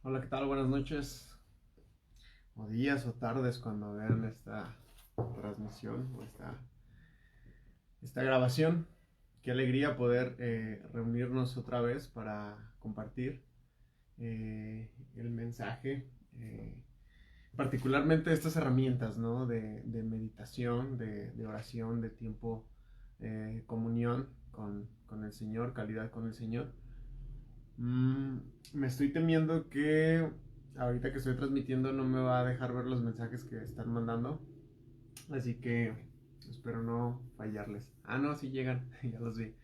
Hola, ¿qué tal? Buenas noches, o días o tardes cuando vean esta transmisión o esta grabación. Qué alegría poder reunirnos otra vez para compartir el mensaje, particularmente estas herramientas, ¿no? De meditación, de oración, de tiempo, comunión con el Señor, calidad con el Señor. Mm, Me estoy temiendo que ahorita que estoy transmitiendo no me va a dejar ver los mensajes que están mandando. Así que espero no fallarles. Ah, no, sí llegan, ya los vi.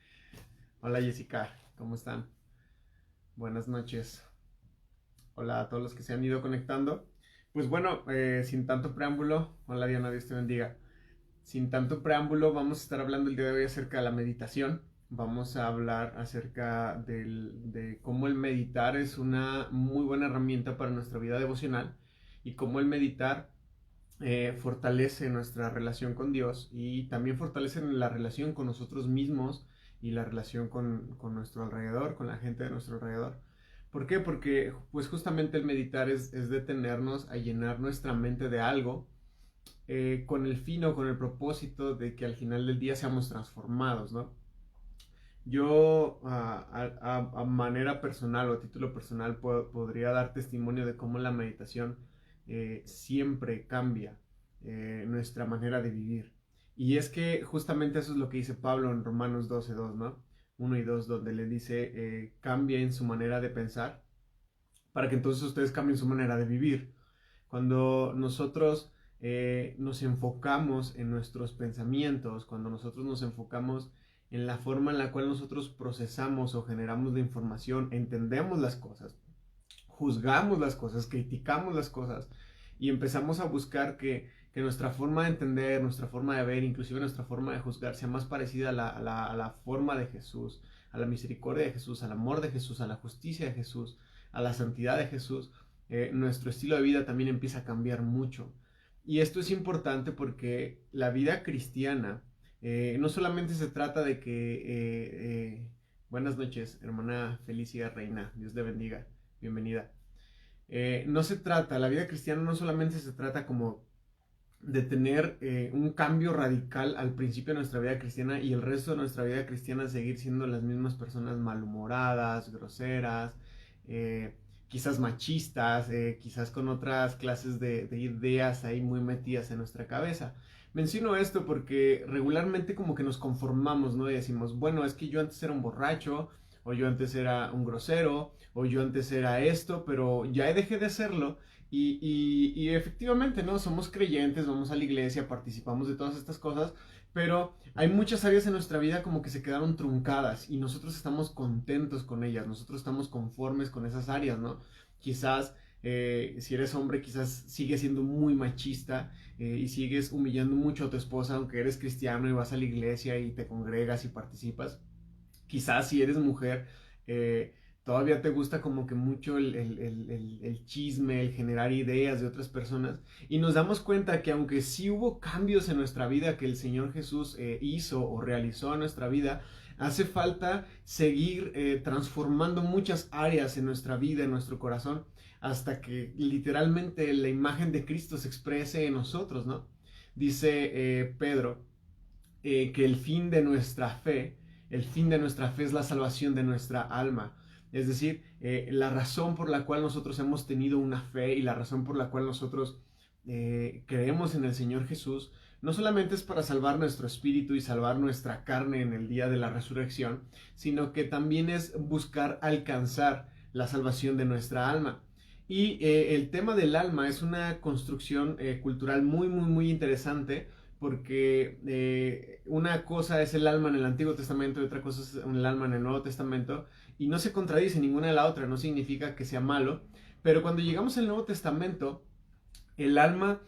Hola Jessica, ¿cómo están? Buenas noches. Hola a todos los que se han ido conectando. Pues bueno, sin tanto preámbulo, hola Diana, Dios te bendiga. Sin tanto preámbulo, vamos a estar hablando el día de hoy acerca de la meditación. Vamos a hablar acerca de cómo el meditar es una muy buena herramienta para nuestra vida devocional y cómo el meditar fortalece nuestra relación con Dios y también fortalece la relación con nosotros mismos y la relación con nuestro alrededor, con la gente de nuestro alrededor. ¿Por qué? Porque pues justamente el meditar es detenernos a llenar nuestra mente de algo con el fin o con el propósito de que al final del día seamos transformados, ¿no? Yo a manera personal o a título personal podría dar testimonio de cómo la meditación siempre cambia nuestra manera de vivir. Y es que justamente eso es lo que dice Pablo en Romanos 12:2, ¿no? 1 y 2, donde le dice, cambien su manera de pensar para que entonces ustedes cambien su manera de vivir. Cuando nosotros nos enfocamos en nuestros pensamientos, cuando nosotros nos enfocamos en la forma en la cual nosotros procesamos o generamos la información, entendemos las cosas, juzgamos las cosas, criticamos las cosas y empezamos a buscar que nuestra forma de entender, nuestra forma de ver, inclusive nuestra forma de juzgar sea más parecida a la forma de Jesús, a la misericordia de Jesús, al amor de Jesús, a la justicia de Jesús, a la santidad de Jesús. Nuestro estilo de vida también empieza a cambiar mucho. Y esto es importante porque la vida cristiana no solamente se trata de que... buenas noches, hermana Felicia Reina, Dios te bendiga, bienvenida. No se trata, la vida cristiana no solamente se trata como de tener un cambio radical al principio de nuestra vida cristiana y el resto de nuestra vida cristiana seguir siendo las mismas personas malhumoradas, groseras, eh, quizás machistas, quizás con otras clases de ideas ahí muy metidas en nuestra cabeza. Menciono esto porque regularmente como que nos conformamos, ¿no? Y decimos, bueno, es que yo antes era un borracho, o yo antes era un grosero, o yo antes era esto, pero ya dejé de hacerlo y efectivamente, ¿no? Somos creyentes, vamos a la iglesia, participamos de todas estas cosas, pero hay muchas áreas en nuestra vida como que se quedaron truncadas y nosotros estamos contentos con ellas, nosotros estamos conformes con esas áreas, ¿no? Quizás si eres hombre, quizás sigues siendo muy machista y sigues humillando mucho a tu esposa, aunque eres cristiano y vas a la iglesia y te congregas y participas. Quizás si eres mujer, eh, todavía te gusta como que mucho el chisme, el generar ideas de otras personas. Y nos damos cuenta que aunque sí hubo cambios en nuestra vida que el Señor Jesús hizo o realizó en nuestra vida, hace falta seguir transformando muchas áreas en nuestra vida, en nuestro corazón, hasta que literalmente la imagen de Cristo se exprese en nosotros, ¿no? Dice Pedro que el fin de nuestra fe es la salvación de nuestra alma. Es decir, la razón por la cual nosotros hemos tenido una fe y la razón por la cual nosotros creemos en el Señor Jesús, no solamente es para salvar nuestro espíritu y salvar nuestra carne en el día de la resurrección, sino que también es buscar alcanzar la salvación de nuestra alma. Y el tema del alma es una construcción cultural muy, muy, muy interesante porque una cosa es el alma en el Antiguo Testamento y otra cosa es el alma en el Nuevo Testamento y no se contradice ninguna de la otra, no significa que sea malo, pero cuando llegamos al Nuevo Testamento, el alma,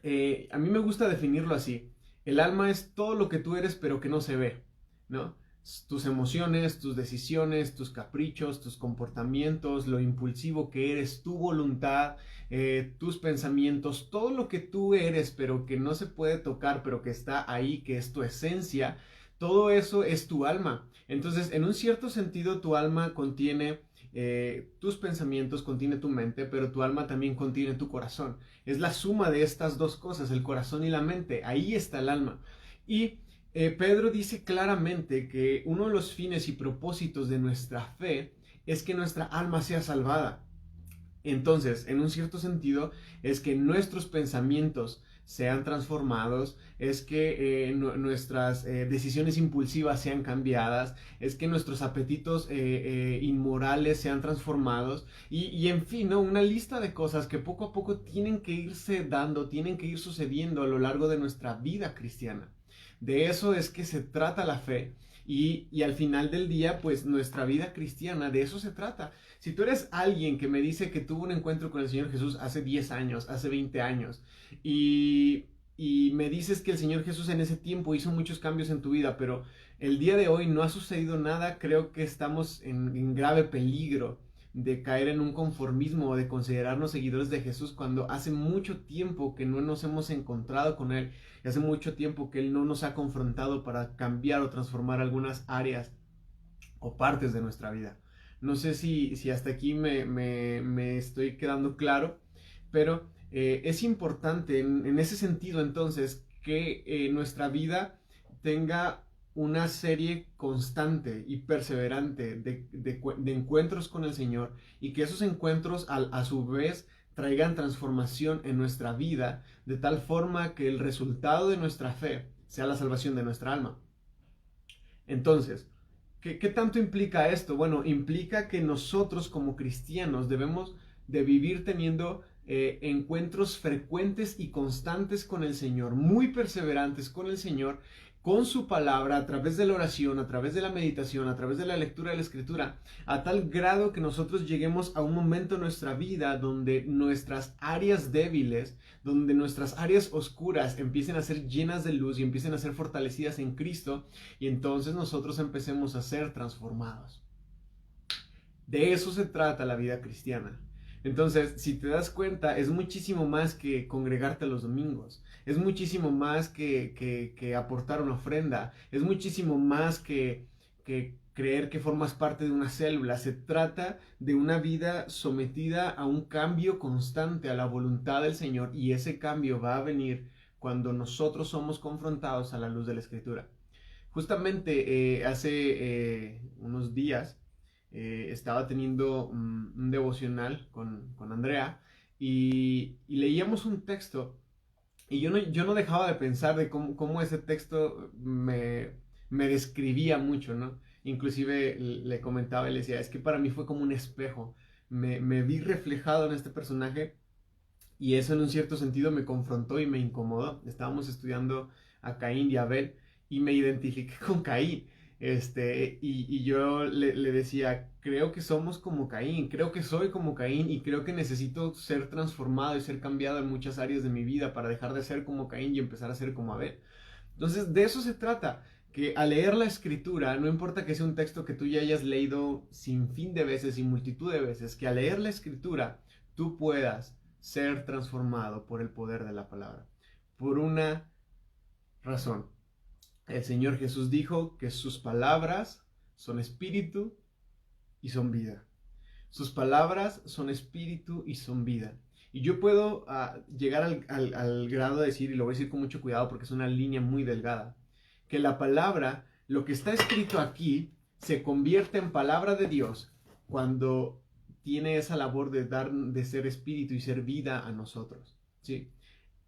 a mí me gusta definirlo así, el alma es todo lo que tú eres pero que no se ve, ¿no? Tus emociones, tus decisiones, tus caprichos, tus comportamientos, lo impulsivo que eres, tu voluntad, tus pensamientos, todo lo que tú eres, pero que no se puede tocar, pero que está ahí, que es tu esencia, todo eso es tu alma. Entonces, en un cierto sentido, tu alma contiene tus pensamientos, contiene tu mente, pero tu alma también contiene tu corazón. Es la suma de estas dos cosas, el corazón y la mente. Ahí está el alma. Y Pedro dice claramente que uno de los fines y propósitos de nuestra fe es que nuestra alma sea salvada. Entonces, en un cierto sentido, es que nuestros pensamientos sean transformados, es que nuestras decisiones impulsivas sean cambiadas, es que nuestros apetitos inmorales sean transformados y en fin, ¿no? Una lista de cosas que poco a poco tienen que irse dando, tienen que ir sucediendo a lo largo de nuestra vida cristiana. De eso es que se trata la fe y al final del día, pues nuestra vida cristiana, de eso se trata. Si tú eres alguien que me dice que tuvo un encuentro con el Señor Jesús hace 10 años, hace 20 años, y me dices que el Señor Jesús en ese tiempo hizo muchos cambios en tu vida, pero el día de hoy no ha sucedido nada, creo que estamos en grave peligro de caer en un conformismo o de considerarnos seguidores de Jesús cuando hace mucho tiempo que no nos hemos encontrado con Él y hace mucho tiempo que Él no nos ha confrontado para cambiar o transformar algunas áreas o partes de nuestra vida. No sé si hasta aquí me estoy quedando claro, pero es importante en ese sentido entonces que nuestra vida tenga una serie constante y perseverante de encuentros con el Señor y que esos encuentros a su vez traigan transformación en nuestra vida de tal forma que el resultado de nuestra fe sea la salvación de nuestra alma. Entonces, ¿qué tanto implica esto? Bueno, implica que nosotros como cristianos debemos de vivir teniendo encuentros frecuentes y constantes con el Señor, muy perseverantes con el Señor, con su palabra, a través de la oración, a través de la meditación, a través de la lectura de la Escritura, a tal grado que nosotros lleguemos a un momento en nuestra vida donde nuestras áreas débiles, donde nuestras áreas oscuras empiecen a ser llenas de luz y empiecen a ser fortalecidas en Cristo, y entonces nosotros empecemos a ser transformados. De eso se trata la vida cristiana. Entonces, si te das cuenta, es muchísimo más que congregarte los domingos, es muchísimo más que aportar una ofrenda, es muchísimo más que creer que formas parte de una célula. Se trata de una vida sometida a un cambio constante, a la voluntad del Señor, y ese cambio va a venir cuando nosotros somos confrontados a la luz de la Escritura. Justamente hace unos días estaba teniendo un devocional con Andrea y leíamos un texto y yo no dejaba de pensar de cómo ese texto me describía mucho, ¿no? Inclusive le comentaba y le decía, es que para mí fue como un espejo, me vi reflejado en este personaje y eso en un cierto sentido me confrontó y me incomodó. Estábamos estudiando a Caín y Abel y me identifiqué con Caín. Y yo le decía, creo que somos como Caín, creo que soy como Caín y creo que necesito ser transformado y ser cambiado en muchas áreas de mi vida para dejar de ser como Caín y empezar a ser como Abel. Entonces, de eso se trata, que al leer la escritura, no importa que sea un texto que tú ya hayas leído sin fin de veces y multitud de veces, que al leer la escritura tú puedas ser transformado por el poder de la palabra. Por una razón. El Señor Jesús dijo que sus palabras son espíritu y son vida. Sus palabras son espíritu y son vida. Y yo puedo llegar al grado de decir, y lo voy a decir con mucho cuidado porque es una línea muy delgada, que la palabra, lo que está escrito aquí, se convierte en palabra de Dios cuando tiene esa labor de ser espíritu y ser vida a nosotros. ¿Sí?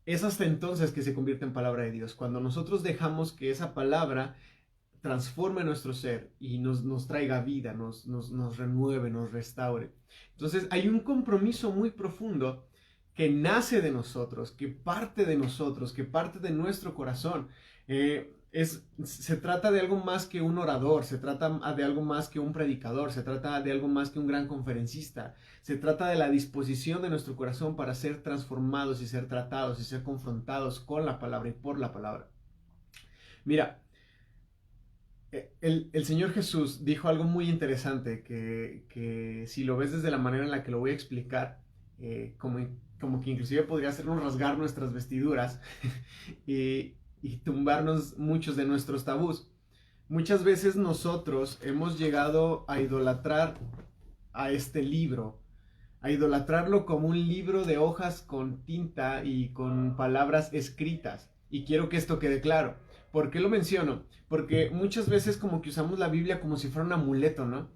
Es hasta entonces que se convierte en palabra de Dios, cuando nosotros dejamos que esa palabra transforme nuestro ser y nos traiga vida, nos renueve, nos restaure. Entonces hay un compromiso muy profundo que nace de nosotros, que parte de nosotros, que parte de nuestro corazón. Se trata de algo más que un orador, se trata de algo más que un predicador, se trata de algo más que un gran conferencista, se trata de la disposición de nuestro corazón para ser transformados y ser tratados y ser confrontados con la palabra y por la palabra. Mira, el Señor Jesús dijo algo muy interesante que si lo ves desde la manera en la que lo voy a explicar, como que inclusive podría hacernos rasgar nuestras vestiduras y tumbarnos muchos de nuestros tabús. Muchas veces nosotros hemos llegado a idolatrar a este libro, a idolatrarlo como un libro de hojas con tinta y con palabras escritas. Y quiero que esto quede claro. ¿Por qué lo menciono? Porque muchas veces como que usamos la Biblia como si fuera un amuleto, ¿no?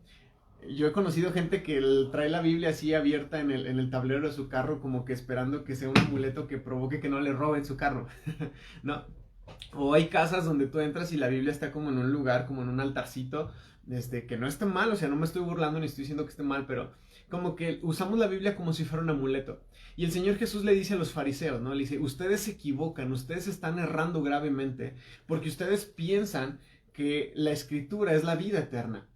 Yo he conocido gente que trae la Biblia así abierta en el tablero de su carro, como que esperando que sea un amuleto que provoque que no le roben su carro. ¿No? O hay casas donde tú entras y la Biblia está como en un lugar, como en un altarcito, que no está mal, o sea, no me estoy burlando ni estoy diciendo que esté mal, pero como que usamos la Biblia como si fuera un amuleto. Y el Señor Jesús le dice a los fariseos, ¿no? Le dice, ustedes se equivocan, ustedes están errando gravemente, porque ustedes piensan que la escritura es la vida eterna.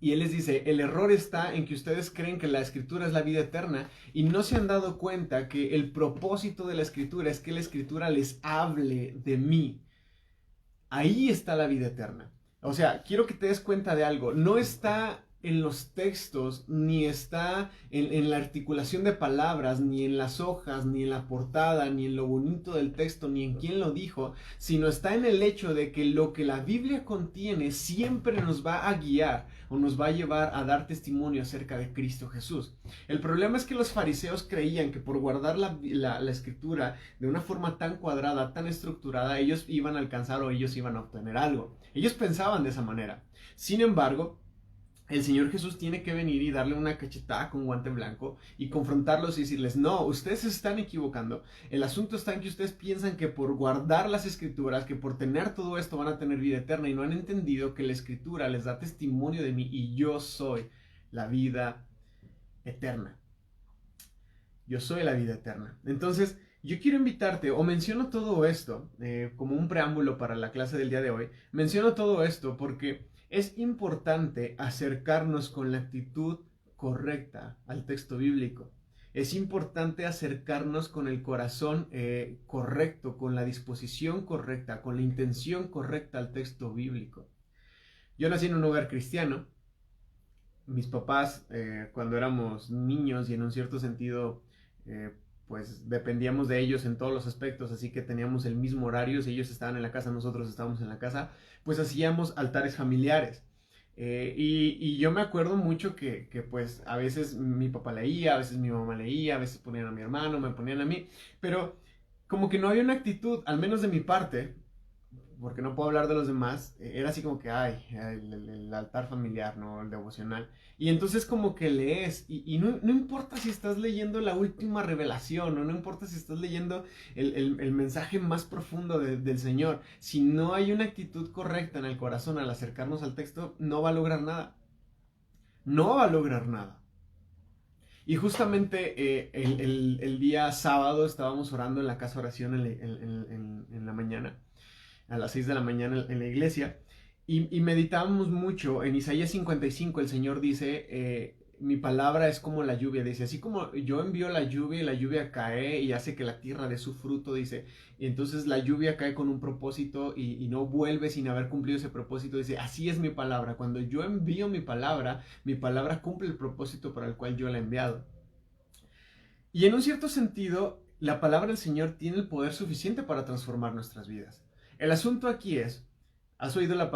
Y él les dice, el error está en que ustedes creen que la escritura es la vida eterna y no se han dado cuenta que el propósito de la escritura es que la escritura les hable de mí. Ahí está la vida eterna. O sea, quiero que te des cuenta de algo. No está en los textos, ni está en la articulación de palabras, ni en las hojas, ni en la portada, ni en lo bonito del texto, ni en quién lo dijo, sino está en el hecho de que lo que la Biblia contiene siempre nos va a guiar o nos va a llevar a dar testimonio acerca de Cristo Jesús. El problema es que los fariseos creían que por guardar la escritura de una forma tan cuadrada, tan estructurada, ellos iban a alcanzar o ellos iban a obtener algo. Ellos pensaban de esa manera. Sin embargo, el Señor Jesús tiene que venir y darle una cachetada con guante blanco y confrontarlos y decirles, no, ustedes se están equivocando. El asunto está en que ustedes piensan que por guardar las escrituras, que por tener todo esto van a tener vida eterna y no han entendido que la escritura les da testimonio de mí y yo soy la vida eterna. Yo soy la vida eterna. Entonces, yo quiero invitarte, o menciono todo esto como un preámbulo para la clase del día de hoy. Menciono todo esto porque es importante acercarnos con la actitud correcta al texto bíblico. Es importante acercarnos con el corazón correcto, con la disposición correcta, con la intención correcta al texto bíblico. Yo nací en un hogar cristiano. Mis papás, cuando éramos niños y en un cierto sentido, eh, pues dependíamos de ellos en todos los aspectos, así que teníamos el mismo horario. Si ellos estaban en la casa, nosotros estábamos en la casa, pues hacíamos altares familiares. Y yo me acuerdo mucho que pues a veces mi papá leía, a veces mi mamá leía, a veces ponían a mi hermano, me ponían a mí, pero como que no había una actitud, al menos de mi parte, porque no puedo hablar de los demás, era así como que, ay, el altar familiar, ¿no? El devocional. Y entonces como que lees, y no importa si estás leyendo la última revelación, o no importa si estás leyendo el mensaje más profundo del Señor, si no hay una actitud correcta en el corazón al acercarnos al texto, no va a lograr nada. No va a lograr nada. Y justamente el día sábado estábamos orando en la casa de oración en la mañana, a las 6 de la mañana en la iglesia, y meditábamos mucho. En Isaías 55 el Señor dice, mi palabra es como la lluvia, dice, así como yo envío la lluvia y la lluvia cae y hace que la tierra dé su fruto, dice, y entonces la lluvia cae con un propósito y no vuelve sin haber cumplido ese propósito, dice, así es mi palabra, cuando yo envío mi palabra cumple el propósito para el cual yo la he enviado. Y en un cierto sentido, la palabra del Señor tiene el poder suficiente para transformar nuestras vidas. El asunto aquí es, ¿has oído la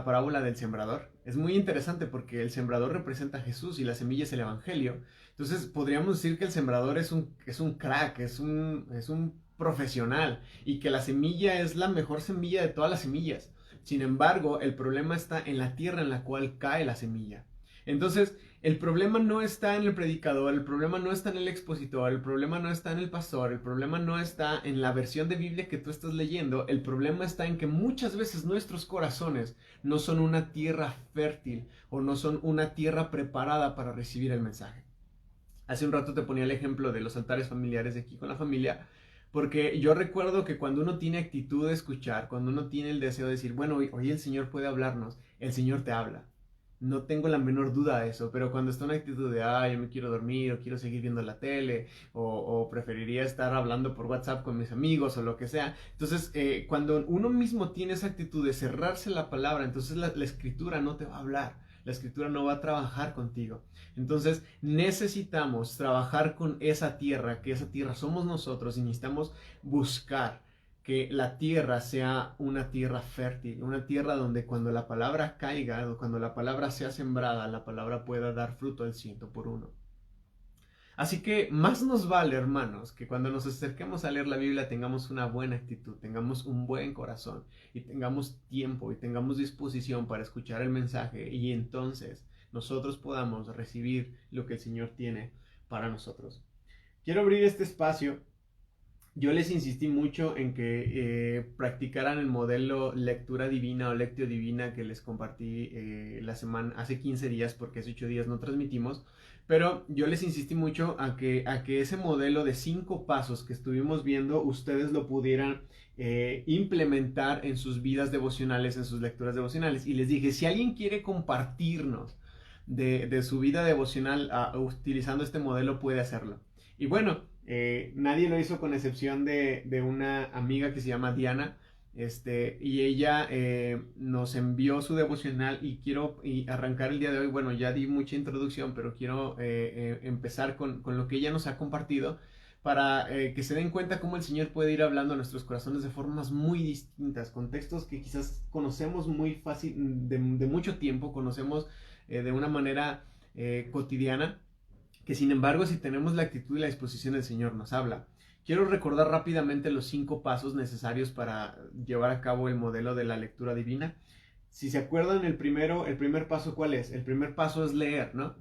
parábola del sembrador? Es muy interesante porque el sembrador representa a Jesús y la semilla es el Evangelio. Entonces podríamos decir que el sembrador es un crack, es un profesional y que la semilla es la mejor semilla de todas las semillas. Sin embargo, el problema está en la tierra en la cual cae la semilla. Entonces, el problema no está en el predicador, el problema no está en el expositor, el problema no está en el pastor, el problema no está en la versión de Biblia que tú estás leyendo, el problema está en que muchas veces nuestros corazones no son una tierra fértil o no son una tierra preparada para recibir el mensaje. Hace un rato te ponía el ejemplo de los altares familiares de aquí con la familia, porque yo recuerdo que cuando uno tiene actitud de escuchar, cuando uno tiene el deseo de decir, bueno, hoy el Señor puede hablarnos, el Señor te habla. No tengo la menor duda de eso, pero cuando está una actitud de, yo me quiero dormir, o quiero seguir viendo la tele, o preferiría estar hablando por WhatsApp con mis amigos, o lo que sea. Entonces, cuando uno mismo tiene esa actitud de cerrarse la palabra, entonces la escritura no te va a hablar, la escritura no va a trabajar contigo. Entonces, necesitamos trabajar con esa tierra, que esa tierra somos nosotros, y necesitamos buscar que la tierra sea una tierra fértil, una tierra donde cuando la palabra caiga, o cuando la palabra sea sembrada, la palabra pueda dar fruto al 100 por 1. Así que más nos vale, hermanos, que cuando nos acerquemos a leer la Biblia tengamos una buena actitud, tengamos un buen corazón y tengamos tiempo y tengamos disposición para escuchar el mensaje, y entonces nosotros podamos recibir lo que el Señor tiene para nosotros. Quiero abrir este espacio. Yo les insistí mucho en que practicaran el modelo lectura divina o lectio divina que les compartí hace 15 días, porque hace 8 días no transmitimos. Pero yo les insistí mucho a que ese modelo de 5 pasos que estuvimos viendo, ustedes lo pudieran implementar en sus vidas devocionales, en sus lecturas devocionales. Y les dije, si alguien quiere compartirnos de su vida devocional utilizando este modelo, puede hacerlo. Y bueno, nadie lo hizo con excepción de una amiga que se llama Diana. Y ella nos envió su devocional, y quiero arrancar el día de hoy. Bueno, ya di mucha introducción, pero quiero empezar con lo que ella nos ha compartido para que se den cuenta cómo el Señor puede ir hablando a nuestros corazones de formas muy distintas, con textos que quizás conocemos muy fácil, de mucho tiempo, conocemos de una manera cotidiana, que sin embargo, si tenemos la actitud y la disposición, del Señor nos habla. Quiero recordar rápidamente los 5 pasos necesarios para llevar a cabo el modelo de la lectura divina. Si se acuerdan, el primer paso, ¿cuál es? El primer paso es leer, ¿no?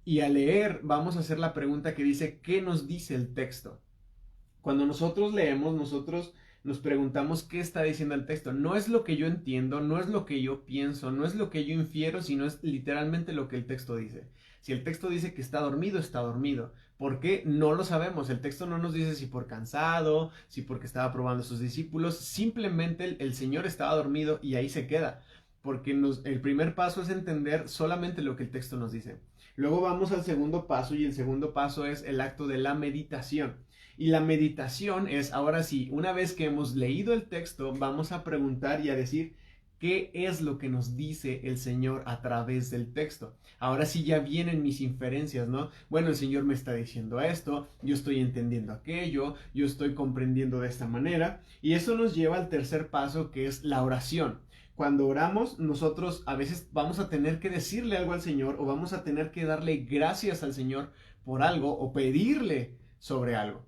Y al leer vamos a hacer la pregunta que dice, ¿qué nos dice el texto? Cuando nosotros leemos, nosotros nos preguntamos qué está diciendo el texto. No es lo que yo entiendo, no es lo que yo pienso, no es lo que yo infiero, sino es literalmente lo que el texto dice. Si el texto dice que está dormido, está dormido. ¿Por qué? No lo sabemos. El texto no nos dice si por cansado, si porque estaba probando a sus discípulos. Simplemente el Señor estaba dormido y ahí se queda. Porque el primer paso es entender solamente lo que el texto nos dice. Luego vamos al segundo paso, y el segundo paso es el acto de la meditación. Y la meditación es, ahora sí, una vez que hemos leído el texto, vamos a preguntar y a decir qué es lo que nos dice el Señor a través del texto. Ahora sí ya vienen mis inferencias, ¿no? Bueno, el Señor me está diciendo esto, yo estoy entendiendo aquello, yo estoy comprendiendo de esta manera, y eso nos lleva al tercer paso, que es la oración. Cuando oramos, nosotros a veces vamos a tener que decirle algo al Señor, o vamos a tener que darle gracias al Señor por algo, o pedirle sobre algo.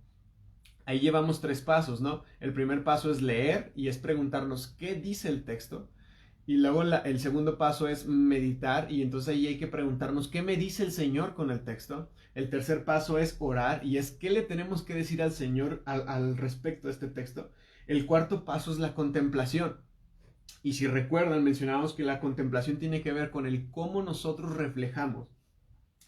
Ahí llevamos 3 pasos, ¿no? El primer paso es leer, y es preguntarnos qué dice el texto. Y luego el segundo paso es meditar, y entonces ahí hay que preguntarnos qué me dice el Señor con el texto. El tercer paso es orar, y es qué le tenemos que decir al Señor al respecto de este texto. El cuarto paso es la contemplación. Y si recuerdan, mencionábamos que la contemplación tiene que ver con el cómo nosotros reflejamos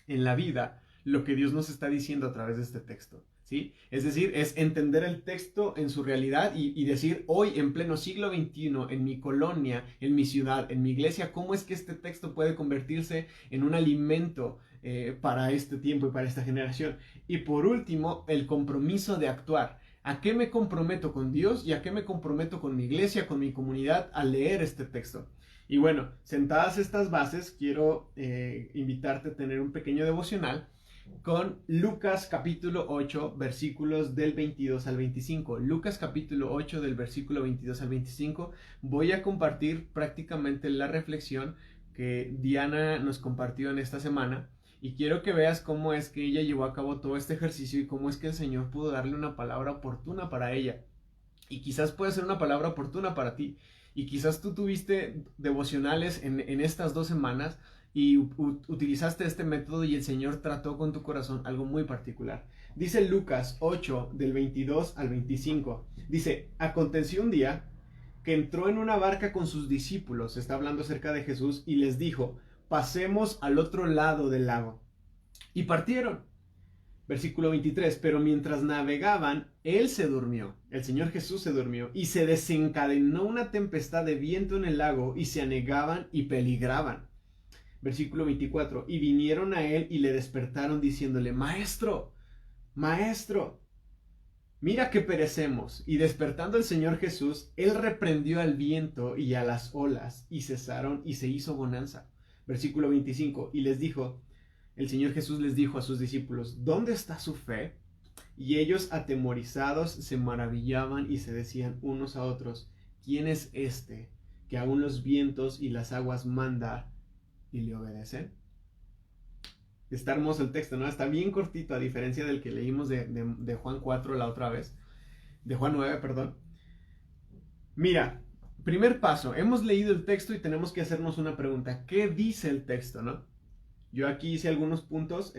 en la vida lo que Dios nos está diciendo a través de este texto, ¿sí? Es decir, es entender el texto en su realidad y decir, hoy en pleno siglo XXI, en mi colonia, en mi ciudad, en mi iglesia, ¿cómo es que este texto puede convertirse en un alimento para este tiempo y para esta generación? Y por último, el compromiso de actuar. ¿A qué me comprometo con Dios y a qué me comprometo con mi iglesia, con mi comunidad al leer este texto? Y bueno, sentadas estas bases, quiero invitarte a tener un pequeño devocional con Lucas capítulo 8, versículos del 22 al 25. Lucas capítulo 8, del versículo 22 al 25. Voy a compartir prácticamente la reflexión que Diana nos compartió en esta semana, y quiero que veas cómo es que ella llevó a cabo todo este ejercicio y cómo es que el Señor pudo darle una palabra oportuna para ella. Y quizás puede ser una palabra oportuna para ti. Y quizás tú tuviste devocionales en estas 2 semanas y utilizaste este método, y el Señor trató con tu corazón algo muy particular. Dice Lucas 8, del 22 al 25. Dice, aconteció un día que entró en una barca con sus discípulos, está hablando acerca de Jesús, y les dijo, pasemos al otro lado del lago. Y partieron. Versículo 23, pero mientras navegaban, él se durmió, el Señor Jesús se durmió, y se desencadenó una tempestad de viento en el lago, y se anegaban y peligraban. Versículo 24, y vinieron a él y le despertaron diciéndole, Maestro, Maestro, mira que perecemos. Y despertando el Señor Jesús, él reprendió al viento y a las olas, y cesaron, y se hizo bonanza. Versículo 25, y les dijo, el Señor Jesús les dijo a sus discípulos, ¿dónde está su fe? Y ellos atemorizados se maravillaban y se decían unos a otros, ¿quién es este que aún los vientos y las aguas manda y le obedecen? Está hermoso el texto, ¿no? Está bien cortito, a diferencia del que leímos de Juan 4 la otra vez. De Juan 9, perdón. Mira, primer paso, hemos leído el texto y tenemos que hacernos una pregunta. ¿Qué dice el texto, no? Yo aquí hice algunos puntos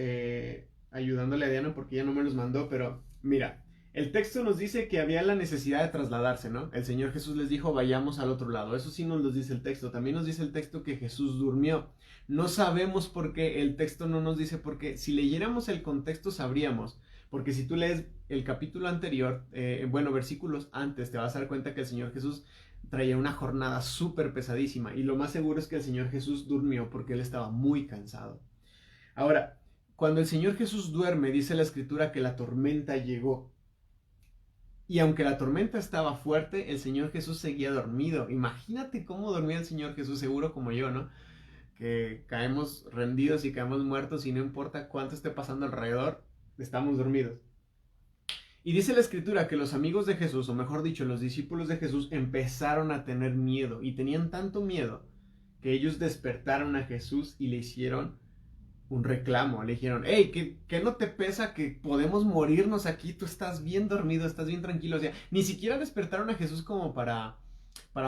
ayudándole a Diana porque ella no me los mandó, pero mira, el texto nos dice que había la necesidad de trasladarse, ¿no? El Señor Jesús les dijo, vayamos al otro lado. Eso sí nos lo dice el texto. También nos dice el texto que Jesús durmió. No sabemos por qué, el texto no nos dice por qué. Si leyéramos el contexto sabríamos. Porque si tú lees el capítulo anterior, bueno, versículos antes, te vas a dar cuenta que el Señor Jesús traía una jornada súper pesadísima. Y lo más seguro es que el Señor Jesús durmió porque él estaba muy cansado. Ahora, cuando el Señor Jesús duerme, dice la Escritura que la tormenta llegó. Y aunque la tormenta estaba fuerte, el Señor Jesús seguía dormido. Imagínate cómo dormía el Señor Jesús, seguro como yo, ¿no? Que caemos rendidos y caemos muertos y no importa cuánto esté pasando alrededor, estamos dormidos. Y dice la Escritura que los amigos de Jesús, o mejor dicho, los discípulos de Jesús, empezaron a tener miedo. Y tenían tanto miedo que ellos despertaron a Jesús y le hicieron un reclamo. Le dijeron, hey, ¿que no te pesa que podemos morirnos aquí? Tú estás bien dormido, estás bien tranquilo. O sea, ni siquiera despertaron a Jesús como para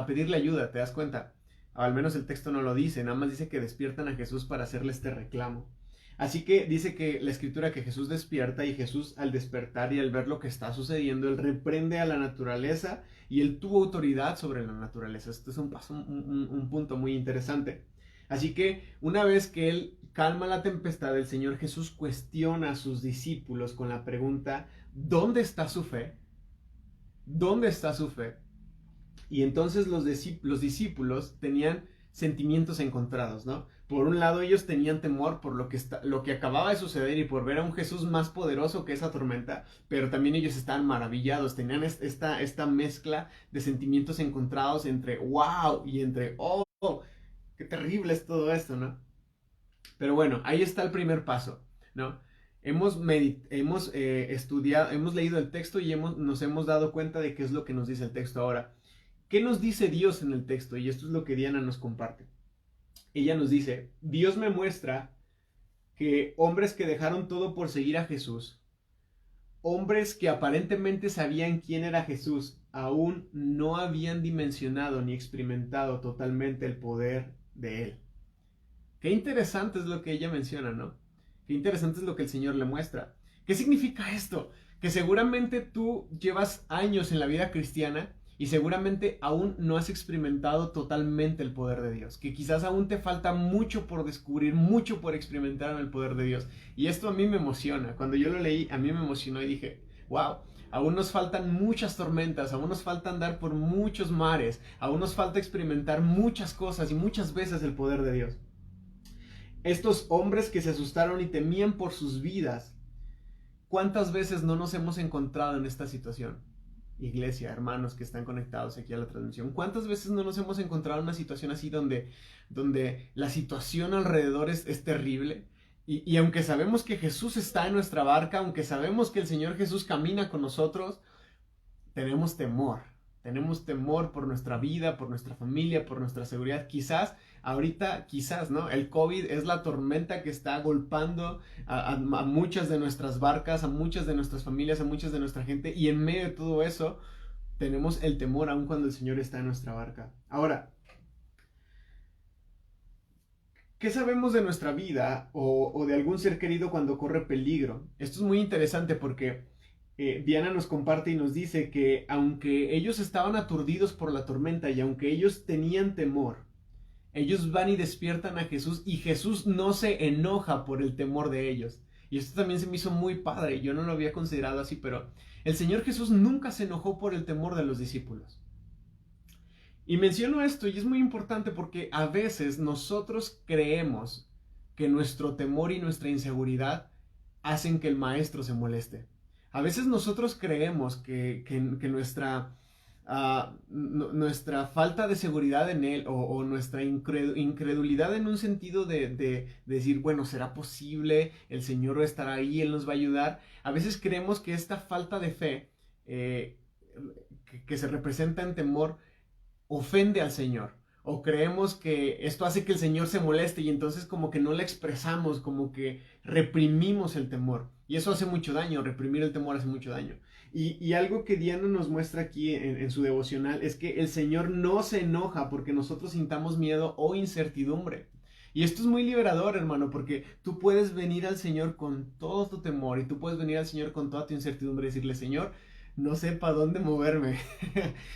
pedirle ayuda, ¿te das cuenta? Al menos el texto no lo dice, nada más dice que despiertan a Jesús para hacerle este reclamo. Así que dice que la Escritura que Jesús despierta y Jesús al despertar y al ver lo que está sucediendo, él reprende a la naturaleza y él tuvo autoridad sobre la naturaleza. Esto es un punto muy interesante. Así que una vez que él calma la tempestad, el Señor Jesús cuestiona a sus discípulos con la pregunta, ¿dónde está su fe? ¿Dónde está su fe? Y entonces los discípulos tenían sentimientos encontrados, ¿no? Por un lado ellos tenían temor por lo que acababa de suceder y por ver a un Jesús más poderoso que esa tormenta, pero también ellos estaban maravillados, tenían esta mezcla de sentimientos encontrados entre wow y entre oh, qué terrible es todo esto, ¿no? Pero bueno, ahí está el primer paso, ¿no? Hemos estudiado, hemos leído el texto y nos hemos dado cuenta de qué es lo que nos dice el texto ahora. ¿Qué nos dice Dios en el texto? Y esto es lo que Diana nos comparte. Ella nos dice, Dios me muestra que hombres que dejaron todo por seguir a Jesús, hombres que aparentemente sabían quién era Jesús, aún no habían dimensionado ni experimentado totalmente el poder de Él. Qué interesante es lo que ella menciona, ¿no? Qué interesante es lo que el Señor le muestra. ¿Qué significa esto? Que seguramente tú llevas años en la vida cristiana y seguramente aún no has experimentado totalmente el poder de Dios. Que quizás aún te falta mucho por descubrir, mucho por experimentar en el poder de Dios. Y esto a mí me emociona. Cuando yo lo leí, a mí me emocionó y dije, wow, aún nos faltan muchas tormentas, aún nos falta andar por muchos mares, aún nos falta experimentar muchas cosas y muchas veces el poder de Dios. Estos hombres que se asustaron y temían por sus vidas, ¿cuántas veces no nos hemos encontrado en esta situación? Iglesia, hermanos que están conectados aquí a la transmisión, ¿cuántas veces no nos hemos encontrado en una situación así donde la situación alrededor es terrible? Y aunque sabemos que Jesús está en nuestra barca, aunque sabemos que el Señor Jesús camina con nosotros, tenemos temor por nuestra vida, por nuestra familia, por nuestra seguridad. Quizás, ahorita, ¿no? El COVID es la tormenta que está golpeando a muchas de nuestras barcas, a muchas de nuestras familias, a muchas de nuestra gente. Y en medio de todo eso, tenemos el temor aun cuando el Señor está en nuestra barca. Ahora, ¿qué sabemos de nuestra vida o de algún ser querido cuando corre peligro? Esto es muy interesante porque Diana nos comparte y nos dice que aunque ellos estaban aturdidos por la tormenta y aunque ellos tenían temor, ellos van y despiertan a Jesús y Jesús no se enoja por el temor de ellos. Y esto también se me hizo muy padre, yo no lo había considerado así, pero el Señor Jesús nunca se enojó por el temor de los discípulos. Y menciono esto y es muy importante porque a veces nosotros creemos que nuestro temor y nuestra inseguridad hacen que el maestro se moleste. A veces nosotros creemos que nuestra falta de seguridad en Él o nuestra incredulidad en un sentido de decir, bueno, ¿será posible? El Señor estará ahí, Él nos va a ayudar. A veces creemos que esta falta de fe que se representa en temor ofende al Señor. O creemos que esto hace que el Señor se moleste y entonces como que no le expresamos, como que reprimimos el temor. Y eso hace mucho daño, reprimir el temor hace mucho daño. Y algo que Diana nos muestra aquí en su devocional es que el Señor no se enoja porque nosotros sintamos miedo o incertidumbre. Y esto es muy liberador, hermano, porque tú puedes venir al Señor con todo tu temor y tú puedes venir al Señor con toda tu incertidumbre y decirle, Señor, no sé para dónde moverme.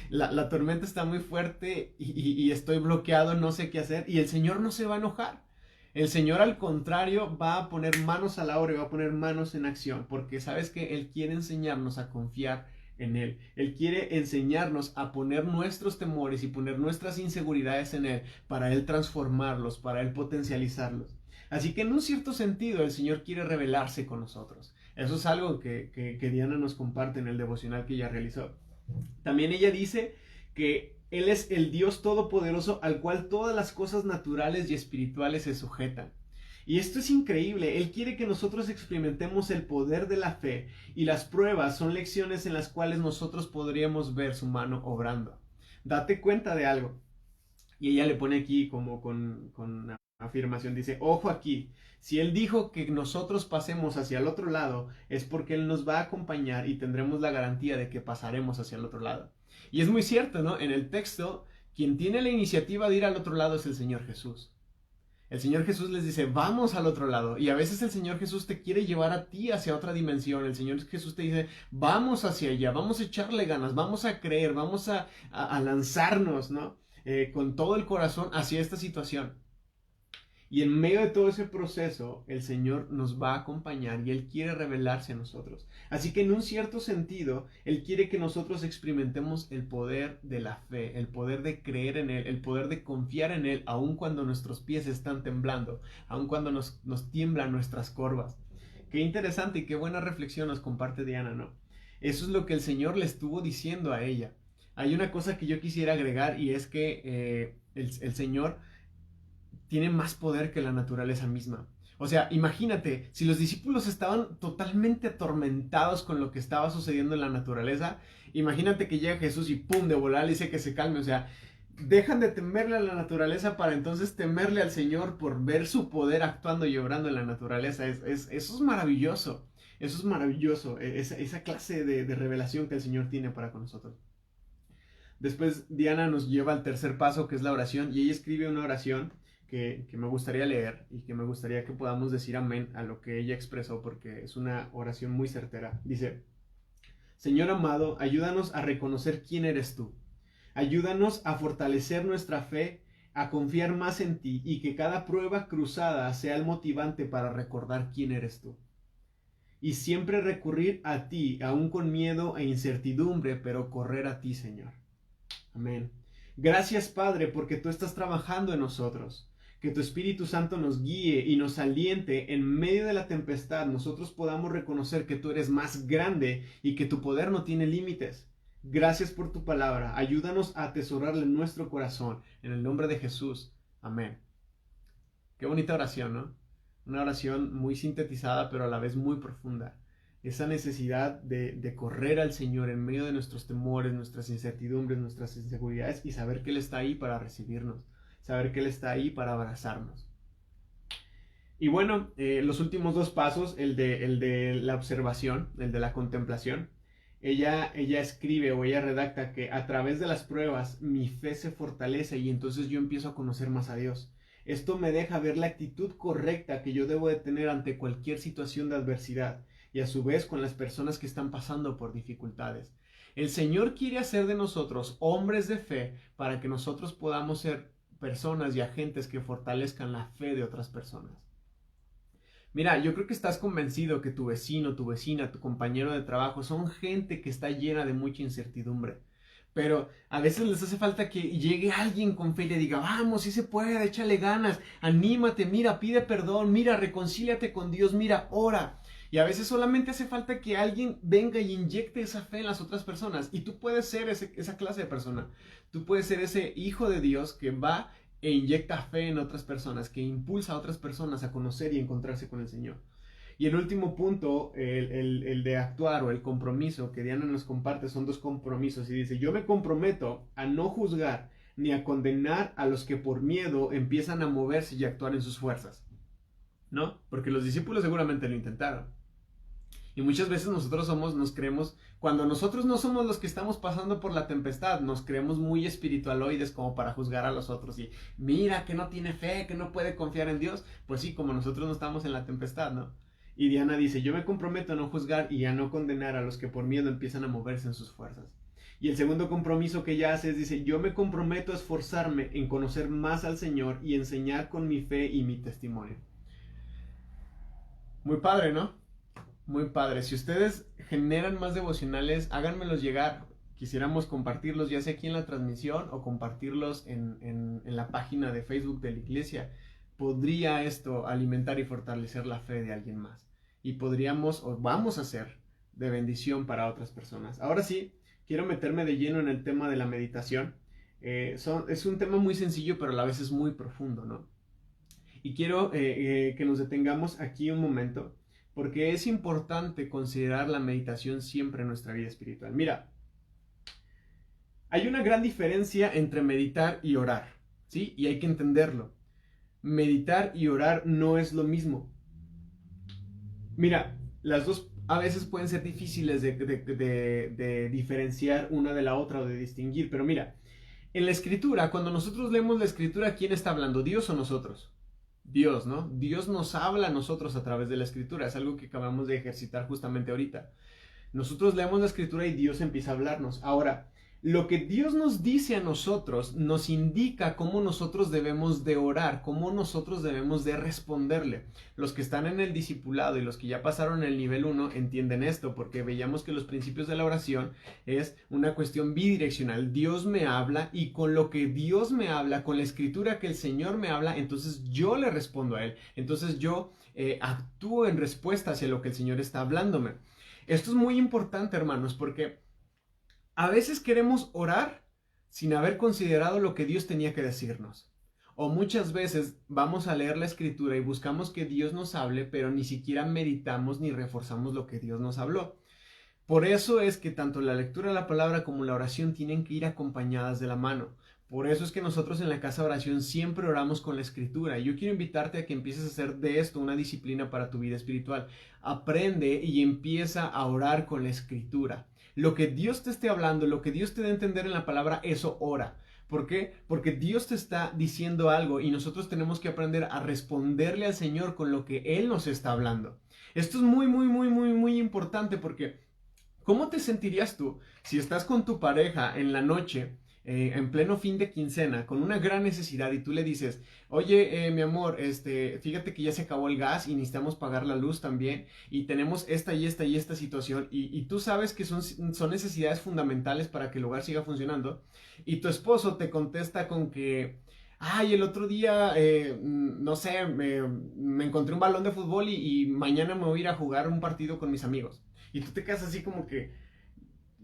La tormenta está muy fuerte y estoy bloqueado, no sé qué hacer. Y el Señor no se va a enojar. El Señor, al contrario, va a poner manos a la obra y va a poner manos en acción, porque sabes que Él quiere enseñarnos a confiar en Él. Él quiere enseñarnos a poner nuestros temores y poner nuestras inseguridades en Él, para Él transformarlos, para Él potencializarlos. Así que en un cierto sentido el Señor quiere revelarse con nosotros. Eso es algo que Diana nos comparte en el devocional que ella realizó. También ella dice que Él es el Dios todopoderoso al cual todas las cosas naturales y espirituales se sujetan. Y esto es increíble. Él quiere que nosotros experimentemos el poder de la fe, y las pruebas son lecciones en las cuales nosotros podríamos ver su mano obrando. Date cuenta de algo. Y ella le pone aquí como con afirmación, dice, ojo aquí, si Él dijo que nosotros pasemos hacia el otro lado, es porque Él nos va a acompañar y tendremos la garantía de que pasaremos hacia el otro lado. Y es muy cierto, ¿no? En el texto, quien tiene la iniciativa de ir al otro lado es el Señor Jesús. El Señor Jesús les dice, vamos al otro lado. Y a veces el Señor Jesús te quiere llevar a ti hacia otra dimensión. El Señor Jesús te dice, vamos hacia allá, vamos a echarle ganas, vamos a creer, vamos a lanzarnos, ¿no? Con todo el corazón hacia esta situación. Y en medio de todo ese proceso, el Señor nos va a acompañar y Él quiere revelarse a nosotros. Así que en un cierto sentido, Él quiere que nosotros experimentemos el poder de la fe, el poder de creer en Él, el poder de confiar en Él, aun cuando nuestros pies están temblando, aun cuando nos tiemblan nuestras corvas. Qué interesante y qué buena reflexión nos comparte Diana, ¿no? Eso es lo que el Señor le estuvo diciendo a ella. Hay una cosa que yo quisiera agregar, y es que el Señor tiene más poder que la naturaleza misma. O sea, imagínate, si los discípulos estaban totalmente atormentados con lo que estaba sucediendo en la naturaleza, imagínate que llega Jesús y pum, de volar le dice que se calme. O sea, dejan de temerle a la naturaleza para entonces temerle al Señor por ver su poder actuando y obrando en la naturaleza. Eso es maravilloso. Eso es maravilloso, esa clase de revelación que el Señor tiene para con nosotros. Después Diana nos lleva al tercer paso, que es la oración, y ella escribe una oración que me gustaría leer y que me gustaría que podamos decir amén a lo que ella expresó, porque es una oración muy certera. Dice, Señor amado, ayúdanos a reconocer quién eres tú. Ayúdanos a fortalecer nuestra fe, a confiar más en ti, y que cada prueba cruzada sea el motivante para recordar quién eres tú. Y siempre recurrir a ti, aún con miedo e incertidumbre, pero correr a ti, Señor. Amén. Gracias, Padre, porque tú estás trabajando en nosotros. Que tu Espíritu Santo nos guíe y nos aliente en medio de la tempestad. Nosotros podamos reconocer que tú eres más grande y que tu poder no tiene límites. Gracias por tu palabra. Ayúdanos a atesorarla en nuestro corazón. En el nombre de Jesús. Amén. Qué bonita oración, ¿no? Una oración muy sintetizada, pero a la vez muy profunda. Esa necesidad de correr al Señor en medio de nuestros temores, nuestras incertidumbres, nuestras inseguridades, y saber que Él está ahí para recibirnos, saber que Él está ahí para abrazarnos. Y bueno, los últimos dos pasos, el de la observación, el de la contemplación, ella escribe o ella redacta que a través de las pruebas mi fe se fortalece y entonces yo empiezo a conocer más a Dios. Esto me deja ver la actitud correcta que yo debo de tener ante cualquier situación de adversidad, y a su vez con las personas que están pasando por dificultades. El Señor quiere hacer de nosotros hombres de fe para que nosotros podamos ser personas y agentes que fortalezcan la fe de otras personas. Mira, yo creo que estás convencido que tu vecino, tu vecina, tu compañero de trabajo son gente que está llena de mucha incertidumbre. Pero a veces les hace falta que llegue alguien con fe y le diga, vamos, sí se puede, échale ganas, anímate, mira, pide perdón, mira, reconcíliate con Dios, mira, ora. Y a veces solamente hace falta que alguien venga y inyecte esa fe en las otras personas. Y tú puedes ser esa clase de persona. Tú puedes ser ese hijo de Dios que va e inyecta fe en otras personas, que impulsa a otras personas a conocer y encontrarse con el Señor. Y el último punto, el de actuar o el compromiso que Diana nos comparte, son 2 compromisos. Y dice, yo me comprometo a no juzgar ni a condenar a los que por miedo empiezan a moverse y a actuar en sus fuerzas. ¿No? Porque los discípulos seguramente lo intentaron. Y muchas veces nosotros nos creemos, cuando nosotros no somos los que estamos pasando por la tempestad, nos creemos muy espiritualoides como para juzgar a los otros. Y mira que no tiene fe, que no puede confiar en Dios. Pues sí, como nosotros no estamos en la tempestad, ¿no? Y Diana dice, yo me comprometo a no juzgar y a no condenar a los que por miedo empiezan a moverse en sus fuerzas. Y el segundo compromiso que ella hace es, dice, yo me comprometo a esforzarme en conocer más al Señor y enseñar con mi fe y mi testimonio. Muy padre, ¿no? Muy padre. Si ustedes generan más devocionales, háganmelos llegar. Quisiéramos compartirlos ya sea aquí en la transmisión o compartirlos en la página de Facebook de la iglesia. Podría esto alimentar y fortalecer la fe de alguien más. Y podríamos o vamos a ser de bendición para otras personas. Ahora sí, quiero meterme de lleno en el tema de la meditación. Es un tema muy sencillo, pero a la vez es muy profundo, ¿no? Y quiero que nos detengamos aquí un momento, porque es importante considerar la meditación siempre en nuestra vida espiritual. Mira, hay una gran diferencia entre meditar y orar, ¿sí? Y hay que entenderlo. Meditar y orar no es lo mismo. Mira, las dos a veces pueden ser difíciles de diferenciar una de la otra o de distinguir, pero mira, en la escritura, cuando nosotros leemos la escritura, ¿quién está hablando? ¿Dios o nosotros? Dios, ¿no? Dios nos habla a nosotros a través de la escritura, es algo que acabamos de ejercitar justamente ahorita. Nosotros leemos la escritura y Dios empieza a hablarnos. Ahora, lo que Dios nos dice a nosotros nos indica cómo nosotros debemos de orar, cómo nosotros debemos de responderle. Los que están en el discipulado y los que ya pasaron el nivel 1 entienden esto, porque veíamos que los principios de la oración es una cuestión bidireccional. Dios me habla y con lo que Dios me habla, con la escritura que el Señor me habla, entonces yo le respondo a Él. Entonces yo actúo en respuesta hacia lo que el Señor está hablándome. Esto es muy importante, hermanos, porque a veces queremos orar sin haber considerado lo que Dios tenía que decirnos. O muchas veces vamos a leer la escritura y buscamos que Dios nos hable, pero ni siquiera meditamos ni reforzamos lo que Dios nos habló. Por eso es que tanto la lectura de la palabra como la oración tienen que ir acompañadas de la mano. Por eso es que nosotros en la casa de oración siempre oramos con la escritura. Y yo quiero invitarte a que empieces a hacer de esto una disciplina para tu vida espiritual. Aprende y empieza a orar con la escritura. Lo que Dios te esté hablando, lo que Dios te dé a entender en la palabra, eso ora. ¿Por qué? Porque Dios te está diciendo algo y nosotros tenemos que aprender a responderle al Señor con lo que Él nos está hablando. Esto es muy importante porque ¿cómo te sentirías tú si estás con tu pareja en la noche, en pleno fin de quincena, con una gran necesidad y tú le dices, oye, mi amor, fíjate que ya se acabó el gas y necesitamos pagar la luz también y tenemos esta y esta situación y tú sabes que son necesidades fundamentales para que el hogar siga funcionando y tu esposo te contesta con que, ay, el otro día, no sé, me encontré un balón de fútbol y mañana me voy a ir a jugar un partido con mis amigos. Y tú te quedas así como que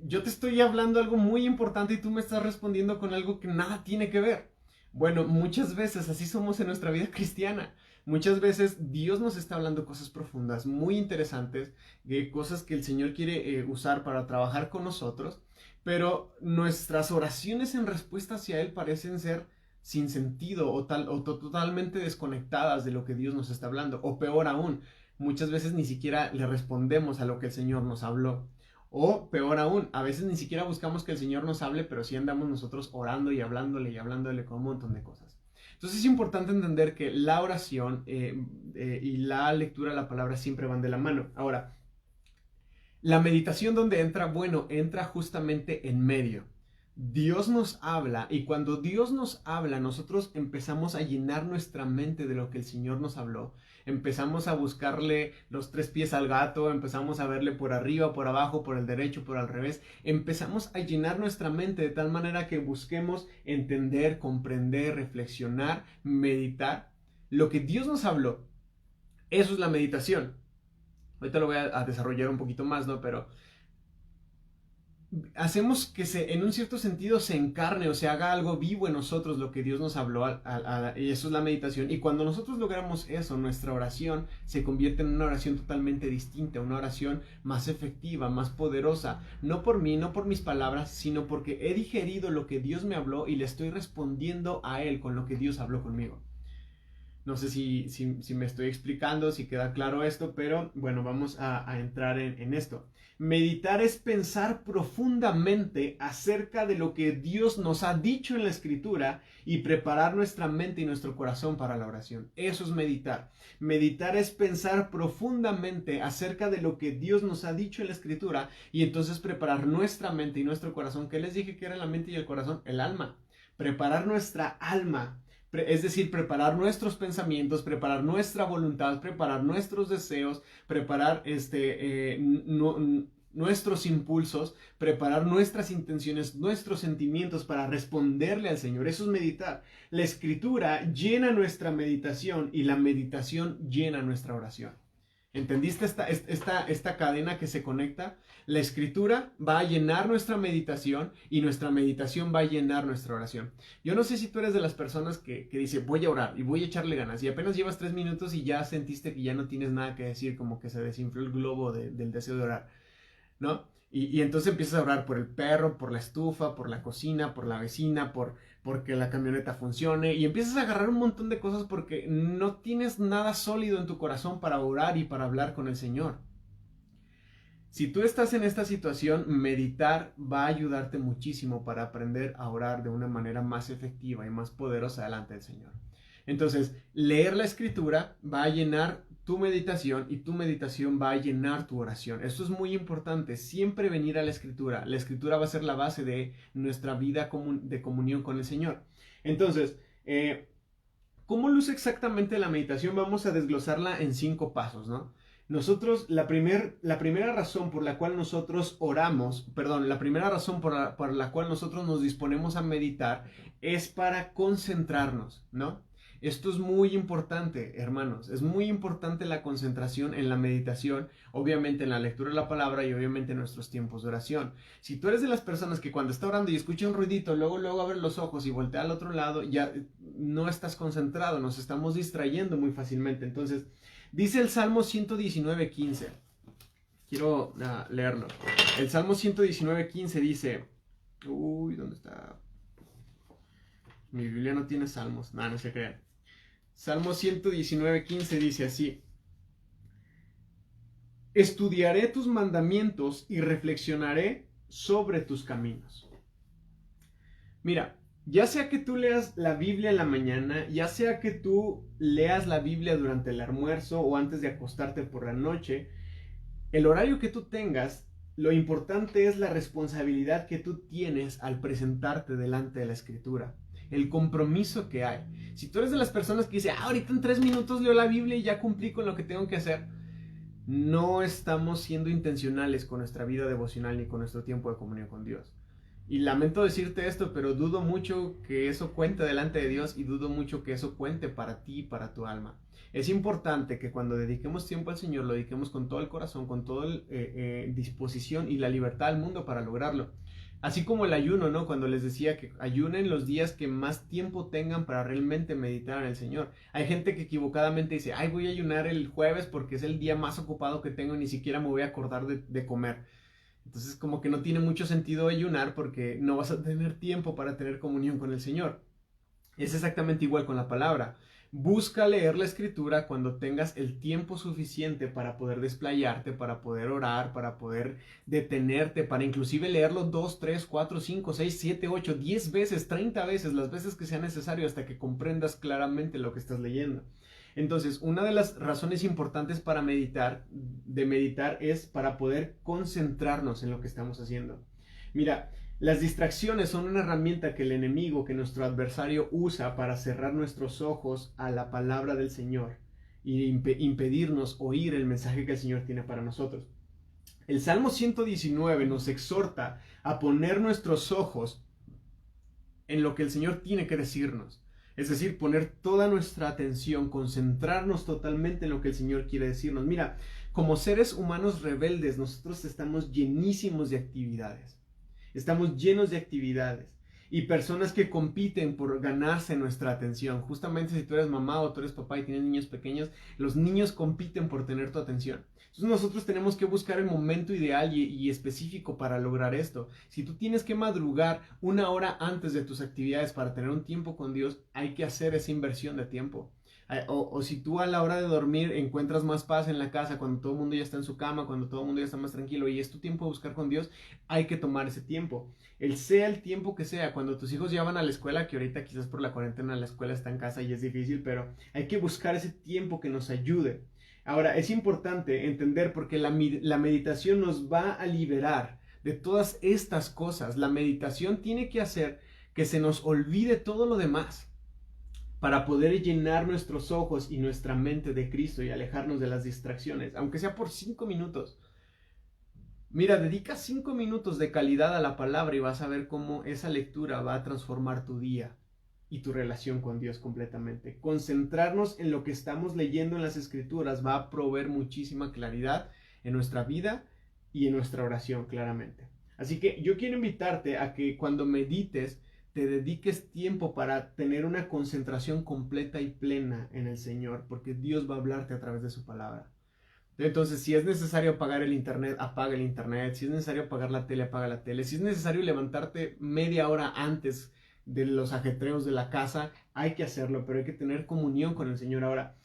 yo te estoy hablando algo muy importante y tú me estás respondiendo con algo que nada tiene que ver. Bueno, muchas veces así somos en nuestra vida cristiana. Muchas veces Dios nos está hablando cosas profundas, muy interesantes, cosas que el Señor quiere usar para trabajar con nosotros, pero nuestras oraciones en respuesta hacia Él parecen ser sin sentido o totalmente desconectadas de lo que Dios nos está hablando. O peor aún, muchas veces ni siquiera le respondemos a lo que el Señor nos habló. O peor aún, a veces ni siquiera buscamos que el Señor nos hable, pero sí andamos nosotros orando y hablándole con un montón de cosas. Entonces es importante entender que la oración y la lectura de la palabra siempre van de la mano. Ahora, la meditación, ¿dónde entra? Bueno, entra justamente en medio. Dios nos habla y cuando Dios nos habla, nosotros empezamos a llenar nuestra mente de lo que el Señor nos habló. Empezamos a buscarle los 3 pies al gato, empezamos a verle por arriba, por abajo, por el derecho, por al revés. Empezamos a llenar nuestra mente de tal manera que busquemos entender, comprender, reflexionar, meditar lo que Dios nos habló. Eso es la meditación. Ahorita lo voy a desarrollar un poquito más, ¿no? Pero hacemos que en un cierto sentido se encarne o se haga algo vivo en nosotros lo que Dios nos habló, y eso es la meditación. Y cuando nosotros logramos eso, nuestra oración se convierte en una oración totalmente distinta, una oración más efectiva, más poderosa, no por mí, no por mis palabras, sino porque he digerido lo que Dios me habló y le estoy respondiendo a Él con lo que Dios habló conmigo. No sé si me estoy explicando, si queda claro esto, pero bueno, vamos a entrar en esto. Meditar es pensar profundamente acerca de lo que Dios nos ha dicho en la Escritura y preparar nuestra mente y nuestro corazón para la oración. Eso es meditar. Meditar es pensar profundamente acerca de lo que Dios nos ha dicho en la Escritura y entonces preparar nuestra mente y nuestro corazón. ¿Qué les dije que era la mente y el corazón? El alma. Preparar nuestra alma. Es decir, preparar nuestros pensamientos, preparar nuestra voluntad, preparar nuestros deseos, preparar nuestros impulsos, preparar nuestras intenciones, nuestros sentimientos para responderle al Señor. Eso es meditar. La Escritura llena nuestra meditación y la meditación llena nuestra oración. ¿Entendiste esta cadena que se conecta? La Escritura va a llenar nuestra meditación y nuestra meditación va a llenar nuestra oración. Yo no sé si tú eres de las personas que dice voy a orar y voy a echarle ganas y apenas llevas 3 minutos y ya sentiste que ya no tienes nada que decir, como que se desinfló el globo del deseo de orar, ¿no? Y entonces empiezas a orar por el perro, por la estufa, por la cocina, por la vecina, porque la camioneta funcione y empiezas a agarrar un montón de cosas porque no tienes nada sólido en tu corazón para orar y para hablar con el Señor. Si tú estás en esta situación, meditar va a ayudarte muchísimo para aprender a orar de una manera más efectiva y más poderosa delante del Señor. Entonces, leer la Escritura va a llenar tu meditación y tu meditación va a llenar tu oración. Esto es muy importante, siempre venir a la Escritura. La Escritura va a ser la base de nuestra vida de comunión con el Señor. Entonces, ¿cómo luce exactamente la meditación? Vamos a desglosarla en 5 pasos, ¿no? Nosotros, la primera razón por la cual nosotros oramos, perdón, la primera razón por la cual nosotros nos disponemos a meditar es para concentrarnos, ¿no? Esto es muy importante, hermanos. Es muy importante la concentración en la meditación, obviamente en la lectura de la palabra y obviamente en nuestros tiempos de oración. Si tú eres de las personas que cuando está orando y escucha un ruidito, luego abre los ojos y voltea al otro lado, ya no estás concentrado, nos estamos distrayendo muy fácilmente. Entonces, dice el Salmo 119:15. Quiero leerlo. El Salmo 119:15 dice... ¿dónde está? Mi Biblia no tiene salmos. No se crean. Salmo 119:15 dice así: estudiaré tus mandamientos y reflexionaré sobre tus caminos. Mira, ya sea que tú leas la Biblia en la mañana, ya sea que tú leas la Biblia durante el almuerzo o antes de acostarte por la noche, el horario que tú tengas, lo importante es la responsabilidad que tú tienes al presentarte delante de la Escritura. El compromiso que hay. Si tú eres de las personas que dice, ahorita en 3 minutos leo la Biblia y ya cumplí con lo que tengo que hacer, no estamos siendo intencionales con nuestra vida devocional ni con nuestro tiempo de comunión con Dios. Y lamento decirte esto, pero dudo mucho que eso cuente delante de Dios y dudo mucho que eso cuente para ti y para tu alma. Es importante que cuando dediquemos tiempo al Señor, lo dediquemos con todo el corazón, con toda disposición y la libertad al mundo para lograrlo. Así como el ayuno, ¿no? Cuando les decía que ayunen los días que más tiempo tengan para realmente meditar en el Señor. Hay gente que equivocadamente dice, ay, voy a ayunar el jueves porque es el día más ocupado que tengo y ni siquiera me voy a acordar de comer. Entonces como que no tiene mucho sentido ayunar porque no vas a tener tiempo para tener comunión con el Señor. Es exactamente igual con la palabra. Busca leer la Escritura cuando tengas el tiempo suficiente para poder desplayarte, para poder orar, para poder detenerte, para inclusive leerlo 2, 3, 4, 5, 6, 7, 8, 10 veces, 30 veces, las veces que sea necesario hasta que comprendas claramente lo que estás leyendo. Entonces, una de las razones importantes para meditar es para poder concentrarnos en lo que estamos haciendo. Mira, las distracciones son una herramienta que el enemigo, que nuestro adversario usa para cerrar nuestros ojos a la palabra del Señor y impedirnos oír el mensaje que el Señor tiene para nosotros. El Salmo 119 nos exhorta a poner nuestros ojos en lo que el Señor tiene que decirnos. Es decir, poner toda nuestra atención, concentrarnos totalmente en lo que el Señor quiere decirnos. Mira, como seres humanos rebeldes, nosotros estamos llenísimos de actividades. Estamos llenos de actividades y personas que compiten por ganarse nuestra atención. Justamente si tú eres mamá o tú eres papá y tienes niños pequeños, los niños compiten por tener tu atención. Entonces nosotros tenemos que buscar el momento ideal y específico para lograr esto. Si tú tienes que madrugar 1 hora antes de tus actividades para tener un tiempo con Dios, hay que hacer esa inversión de tiempo. O si tú a la hora de dormir encuentras más paz en la casa, cuando todo el mundo ya está en su cama, cuando todo el mundo ya está más tranquilo y es tu tiempo de buscar con Dios, hay que tomar ese tiempo. Sea el tiempo que sea, cuando tus hijos ya van a la escuela, que ahorita quizás por la cuarentena la escuela está en casa y es difícil, pero hay que buscar ese tiempo que nos ayude. Ahora, es importante entender porque la meditación nos va a liberar de todas estas cosas. La meditación tiene que hacer que se nos olvide todo lo demás para poder llenar nuestros ojos y nuestra mente de Cristo y alejarnos de las distracciones, aunque sea por 5 minutos. Mira, dedica 5 minutos de calidad a la palabra y vas a ver cómo esa lectura va a transformar tu día y tu relación con Dios completamente. Concentrarnos en lo que estamos leyendo en las Escrituras va a proveer muchísima claridad en nuestra vida y en nuestra oración, claramente. Así que yo quiero invitarte a que cuando medites, te dediques tiempo para tener una concentración completa y plena en el Señor, porque Dios va a hablarte a través de su palabra. Entonces, si es necesario apagar el internet, apaga el internet. Si es necesario apagar la tele, apaga la tele. Si es necesario levantarte media hora antes de los ajetreos de la casa, hay que hacerlo, pero hay que tener comunión con el Señor. Ahora,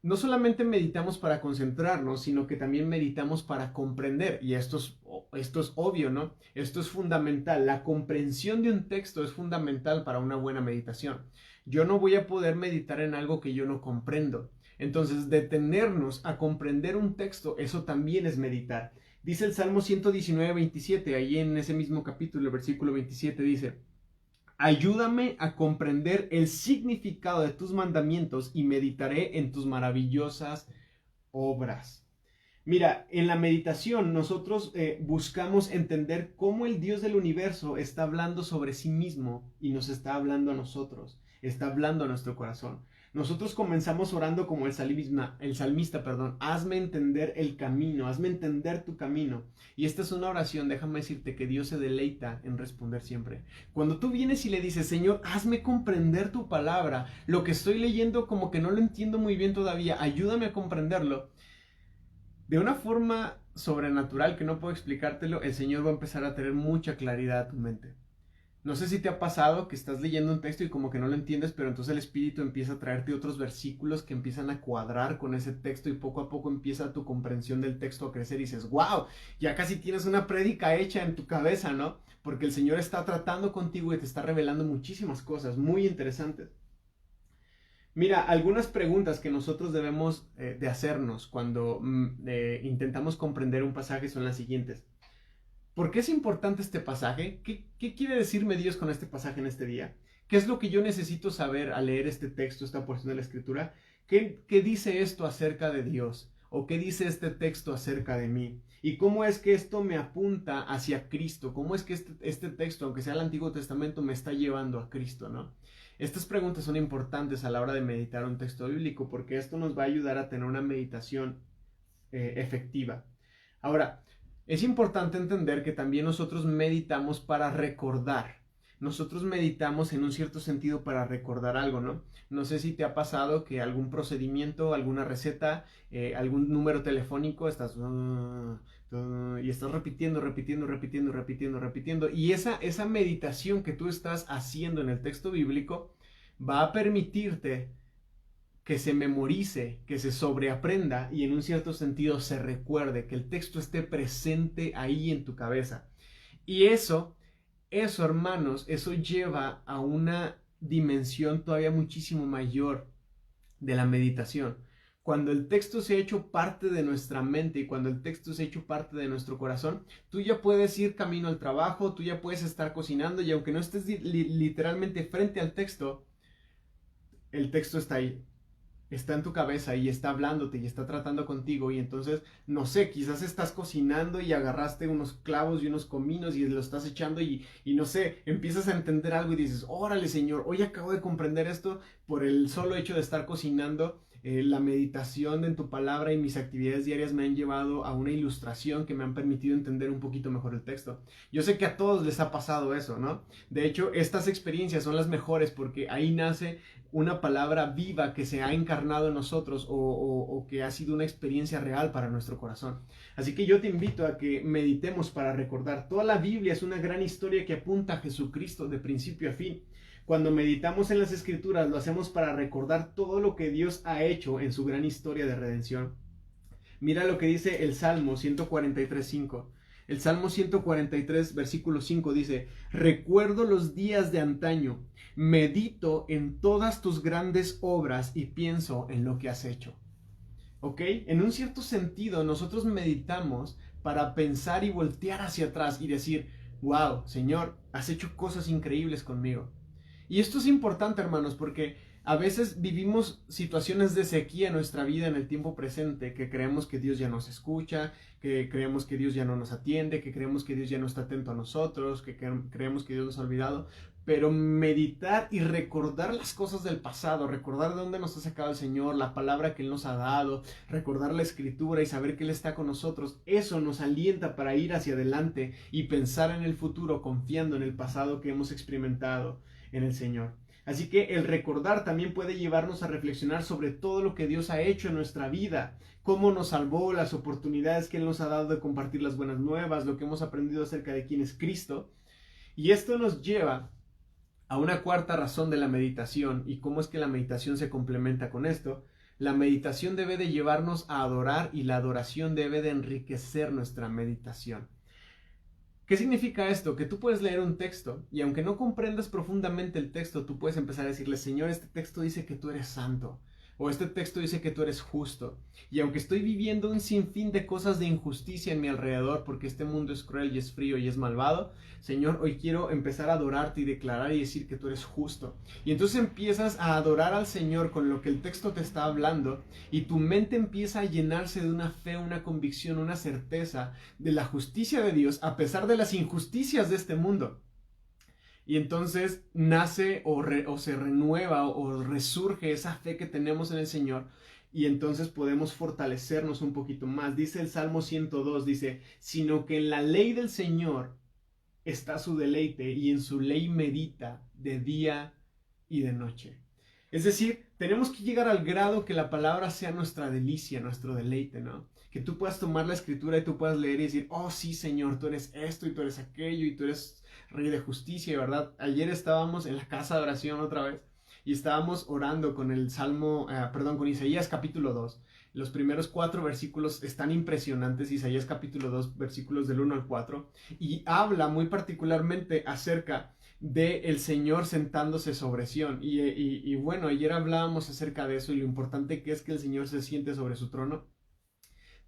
no solamente meditamos para concentrarnos, sino que también meditamos para comprender. Y esto es obvio, ¿no? Esto es fundamental. La comprensión de un texto es fundamental para una buena meditación. Yo no voy a poder meditar en algo que yo no comprendo. Entonces, detenernos a comprender un texto, eso también es meditar. Dice el Salmo 119, 27, ahí en ese mismo capítulo, el versículo 27 dice: ayúdame a comprender el significado de tus mandamientos y meditaré en tus maravillosas obras. Mira, en la meditación nosotros buscamos entender cómo el Dios del universo está hablando sobre sí mismo y nos está hablando a nosotros, está hablando a nuestro corazón. Nosotros comenzamos orando como el salmista, hazme entender el camino, hazme entender tu camino. Y esta es una oración, déjame decirte que Dios se deleita en responder siempre. Cuando tú vienes y le dices: Señor, hazme comprender tu palabra, lo que estoy leyendo como que no lo entiendo muy bien todavía, ayúdame a comprenderlo. De una forma sobrenatural que no puedo explicártelo, el Señor va a empezar a tener mucha claridad a tu mente. No sé si te ha pasado que estás leyendo un texto y como que no lo entiendes, pero entonces el Espíritu empieza a traerte otros versículos que empiezan a cuadrar con ese texto y poco a poco empieza tu comprensión del texto a crecer y dices: wow, ya casi tienes una prédica hecha en tu cabeza, ¿no? Porque el Señor está tratando contigo y te está revelando muchísimas cosas muy interesantes. Mira, algunas preguntas que nosotros debemos de hacernos cuando intentamos comprender un pasaje son las siguientes. ¿Por qué es importante este pasaje? ¿Qué quiere decirme Dios con este pasaje en este día? ¿Qué es lo que yo necesito saber al leer este texto, esta porción de la Escritura? ¿Qué dice esto acerca de Dios? ¿O qué dice este texto acerca de mí? ¿Y cómo es que esto me apunta hacia Cristo? ¿Cómo es que este texto, aunque sea el Antiguo Testamento, me está llevando a Cristo, ¿no? Estas preguntas son importantes a la hora de meditar un texto bíblico porque esto nos va a ayudar a tener una meditación efectiva. Ahora, es importante entender que también nosotros meditamos para recordar. Nosotros meditamos en un cierto sentido para recordar algo, ¿no? No sé si te ha pasado que algún procedimiento, alguna receta, algún número telefónico, estás y estás repitiendo. Y esa meditación que tú estás haciendo en el texto bíblico va a permitirte que se memorice, que se sobreaprenda y en un cierto sentido se recuerde, que el texto esté presente ahí en tu cabeza. Y eso, hermanos, eso lleva a una dimensión todavía muchísimo mayor de la meditación. Cuando el texto se ha hecho parte de nuestra mente y cuando el texto se ha hecho parte de nuestro corazón, tú ya puedes ir camino al trabajo, tú ya puedes estar cocinando y aunque no estés literalmente frente al texto, el texto está ahí. está en tu cabeza y está hablándote y está tratando contigo y entonces, no sé, quizás estás cocinando y agarraste unos clavos y unos cominos y lo estás echando y no sé, empiezas a entender algo y dices, órale Señor, hoy acabo de comprender esto por el solo hecho de estar cocinando. La meditación en tu palabra y mis actividades diarias me han llevado a una ilustración que me han permitido entender un poquito mejor el texto. Yo sé que a todos les ha pasado eso, ¿no? De hecho, estas experiencias son las mejores porque ahí nace una palabra viva que se ha encarnado en nosotros o que ha sido una experiencia real para nuestro corazón. Así que yo te invito a que meditemos para recordar. Toda la Biblia es una gran historia que apunta a Jesucristo de principio a fin. Cuando meditamos en las Escrituras lo hacemos para recordar todo lo que Dios ha hecho en su gran historia de redención. Mira lo que dice el Salmo 143:5. El Salmo 143, versículo 5 dice, recuerdo los días de antaño, medito en todas tus grandes obras y pienso en lo que has hecho. ¿Ok? En un cierto sentido, nosotros meditamos para pensar y voltear hacia atrás y decir, wow, Señor, has hecho cosas increíbles conmigo. Y esto es importante, hermanos, porque a veces vivimos situaciones de sequía en nuestra vida en el tiempo presente, que creemos que Dios ya nos escucha, que creemos que Dios ya no nos atiende, que creemos que Dios ya no está atento a nosotros, que creemos que Dios nos ha olvidado. Pero meditar y recordar las cosas del pasado, recordar de dónde nos ha sacado el Señor, la palabra que Él nos ha dado, recordar la Escritura y saber que Él está con nosotros, eso nos alienta para ir hacia adelante y pensar en el futuro confiando en el pasado que hemos experimentado en el Señor. Así que el recordar también puede llevarnos a reflexionar sobre todo lo que Dios ha hecho en nuestra vida, cómo nos salvó, las oportunidades que Él nos ha dado de compartir las buenas nuevas, lo que hemos aprendido acerca de quién es Cristo. Y esto nos lleva a una cuarta razón de la meditación y cómo es que la meditación se complementa con esto. La meditación debe de llevarnos a adorar y la adoración debe de enriquecer nuestra meditación. ¿Qué significa esto? Que tú puedes leer un texto y aunque no comprendas profundamente el texto, tú puedes empezar a decirle, Señor, este texto dice que tú eres santo, o este texto dice que tú eres justo, y aunque estoy viviendo un sinfín de cosas de injusticia en mi alrededor, porque este mundo es cruel y es frío y es malvado, Señor, hoy quiero empezar a adorarte y declarar y decir que tú eres justo. Y entonces empiezas a adorar al Señor con lo que el texto te está hablando, y tu mente empieza a llenarse de una fe, una convicción, una certeza de la justicia de Dios, a pesar de las injusticias de este mundo. Y entonces nace o se renueva o resurge esa fe que tenemos en el Señor y entonces podemos fortalecernos un poquito más. Dice el Salmo 102, dice, sino que en la ley del Señor está su deleite y en su ley medita de día y de noche. Es decir, tenemos que llegar al grado que la palabra sea nuestra delicia, nuestro deleite, ¿no? Que tú puedas tomar la escritura y tú puedas leer y decir, oh sí, Señor, tú eres esto y tú eres aquello y tú eres Rey de justicia, ¿verdad? Ayer estábamos en la casa de oración otra vez y estábamos orando con el Salmo, con Isaías capítulo 2. Los primeros 4 versículos están impresionantes, Isaías capítulo 2, versículos del 1 al 4, y habla muy particularmente acerca de el Señor sentándose sobre Sión. Y bueno, ayer hablábamos acerca de eso y lo importante que es que el Señor se siente sobre su trono.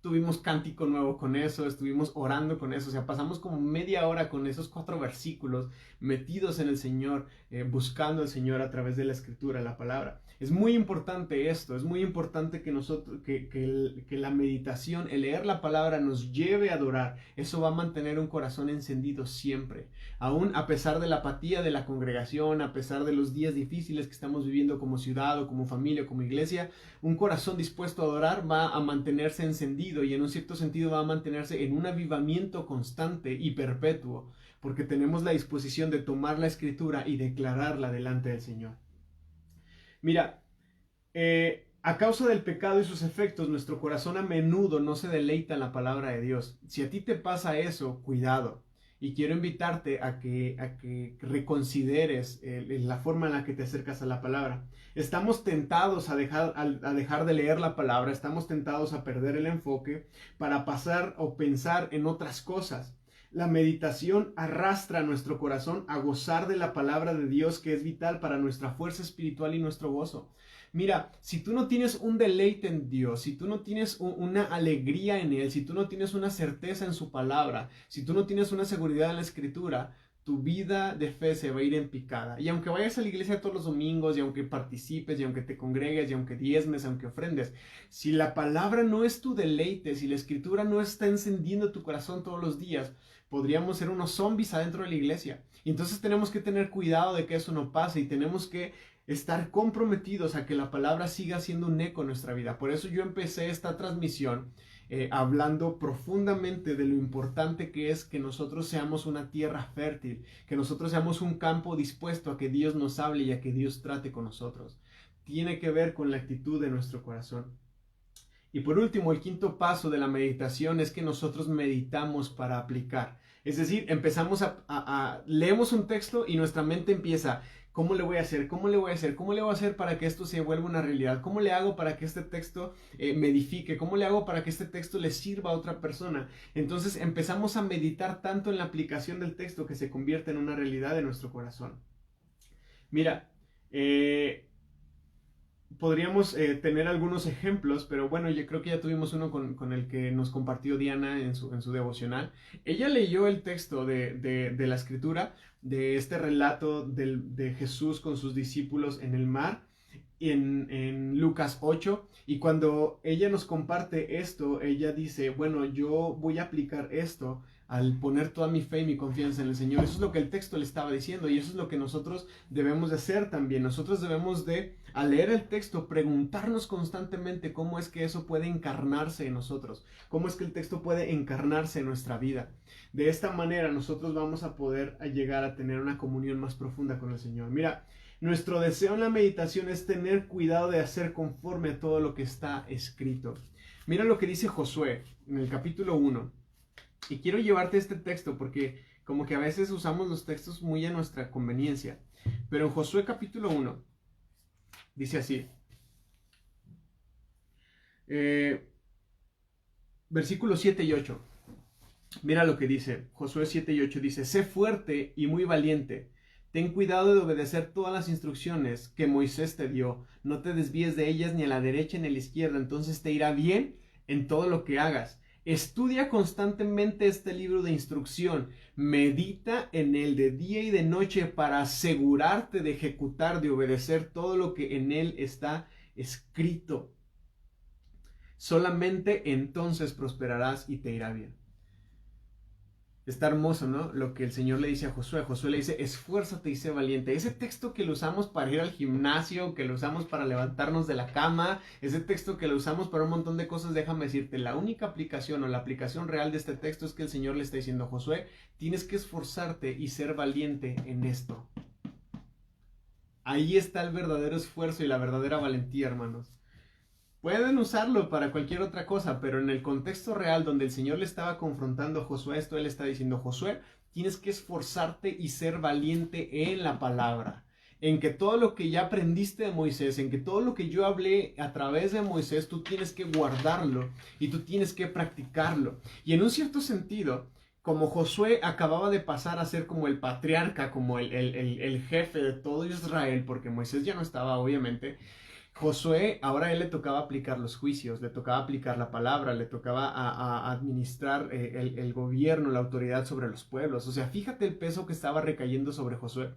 Tuvimos cántico nuevo con eso, estuvimos orando con eso, o sea, pasamos como media hora con esos 4 versículos metidos en el Señor, buscando al Señor a través de la escritura, la palabra. Es muy importante esto, es muy importante que nosotros, que la meditación, el leer la palabra nos lleve a adorar. Eso va a mantener un corazón encendido siempre, aún a pesar de la apatía de la congregación, a pesar de los días difíciles que estamos viviendo como ciudad o como familia o como iglesia. Un corazón dispuesto a adorar va a mantenerse encendido y en un cierto sentido va a mantenerse en un avivamiento constante y perpetuo, porque tenemos la disposición de tomar la escritura y declararla delante del Señor. Mira, a causa del pecado y sus efectos, nuestro corazón a menudo no se deleita en la palabra de Dios. Si a ti te pasa eso, cuidado. Y quiero invitarte a que reconsideres la forma en la que te acercas a la palabra. Estamos tentados a dejar de leer la palabra, estamos tentados a perder el enfoque para pasar o pensar en otras cosas. La meditación arrastra a nuestro corazón a gozar de la palabra de Dios, que es vital para nuestra fuerza espiritual y nuestro gozo. Mira, si tú no tienes un deleite en Dios, si tú no tienes una alegría en Él, si tú no tienes una certeza en su palabra, si tú no tienes una seguridad en la escritura, tu vida de fe se va a ir en picada. Y aunque vayas a la iglesia todos los domingos, y aunque participes, y aunque te congregues, y aunque diezmes, aunque ofrendes, si la palabra no es tu deleite, si la escritura no está encendiendo tu corazón todos los días, podríamos ser unos zombies adentro de la iglesia. Y entonces tenemos que tener cuidado de que eso no pase, y tenemos que estar comprometidos a que la palabra siga siendo un eco en nuestra vida. Por eso yo empecé esta transmisión hablando profundamente de lo importante que es que nosotros seamos una tierra fértil, que nosotros seamos un campo dispuesto a que Dios nos hable y a que Dios trate con nosotros. Tiene que ver con la actitud de nuestro corazón. Y por último, el quinto paso de la meditación es que nosotros meditamos para aplicar. Es decir, empezamos leemos un texto y nuestra mente empieza, ¿cómo le voy a hacer? ¿Cómo le voy a hacer? ¿Cómo le voy a hacer para que esto se vuelva una realidad? ¿Cómo le hago para que este texto me edifique? ¿Cómo le hago para que este texto le sirva a otra persona? Entonces empezamos a meditar tanto en la aplicación del texto que se convierte en una realidad en nuestro corazón. Mira, podríamos tener algunos ejemplos, pero bueno, yo creo que ya tuvimos uno con el que nos compartió Diana en su devocional. Ella leyó el texto de la escritura, de este relato de Jesús con sus discípulos en el mar, en Lucas 8, y cuando ella nos comparte esto, ella dice, bueno, yo voy a aplicar esto al poner toda mi fe y mi confianza en el Señor. Eso es lo que el texto le estaba diciendo, y eso es lo que nosotros debemos de hacer también. Nosotros debemos de, al leer el texto, preguntarnos constantemente cómo es que eso puede encarnarse en nosotros, cómo es que el texto puede encarnarse en nuestra vida. De esta manera nosotros vamos a poder llegar a tener una comunión más profunda con el Señor. Mira, nuestro deseo en la meditación es tener cuidado de hacer conforme a todo lo que está escrito. Mira lo que dice Josué en el capítulo 1. Y quiero llevarte este texto porque como que a veces usamos los textos muy a nuestra conveniencia. Pero en Josué capítulo 1 dice así. Versículos 7 y 8. Mira lo que dice. Josué 7 y 8 dice: sé fuerte y muy valiente. Ten cuidado de obedecer todas las instrucciones que Moisés te dio. No te desvíes de ellas ni a la derecha ni a la izquierda. Entonces te irá bien en todo lo que hagas. Estudia constantemente este libro de instrucción. Medita en él de día y de noche para asegurarte de ejecutar, de obedecer todo lo que en él está escrito. Solamente entonces prosperarás y te irá bien. Está hermoso, ¿no? Lo que el Señor le dice a Josué. Josué le dice, esfuérzate y sé valiente. Ese texto que lo usamos para ir al gimnasio, que lo usamos para levantarnos de la cama, ese texto que lo usamos para un montón de cosas, déjame decirte, la única aplicación o la aplicación real de este texto es que el Señor le está diciendo a Josué, tienes que esforzarte y ser valiente en esto. Ahí está el verdadero esfuerzo y la verdadera valentía, hermanos. Pueden usarlo para cualquier otra cosa, pero en el contexto real donde el Señor le estaba confrontando a Josué, esto él está diciendo, Josué, tienes que esforzarte y ser valiente en la palabra, en que todo lo que ya aprendiste de Moisés, en que todo lo que yo hablé a través de Moisés, tú tienes que guardarlo y tú tienes que practicarlo. Y en un cierto sentido, como Josué acababa de pasar a ser como el patriarca, como el jefe de todo Israel, porque Moisés ya no estaba, obviamente, Josué, ahora a él le tocaba aplicar los juicios, le tocaba aplicar la palabra, le tocaba a administrar el gobierno, la autoridad sobre los pueblos. O sea, fíjate el peso que estaba recayendo sobre Josué.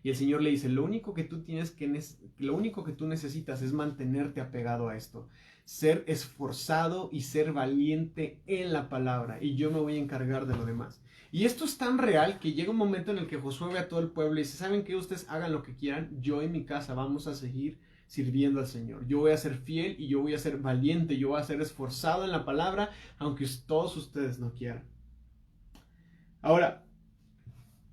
Y el Señor le dice, lo único que tú necesitas es mantenerte apegado a esto, ser esforzado y ser valiente en la palabra, y yo me voy a encargar de lo demás. Y esto es tan real que llega un momento en el que Josué ve a todo el pueblo y dice, ¿saben qué? Ustedes hagan lo que quieran, yo y mi casa vamos a seguir sirviendo al Señor. Yo voy a ser fiel y yo voy a ser valiente, yo voy a ser esforzado en la palabra, aunque todos ustedes no quieran. Ahora,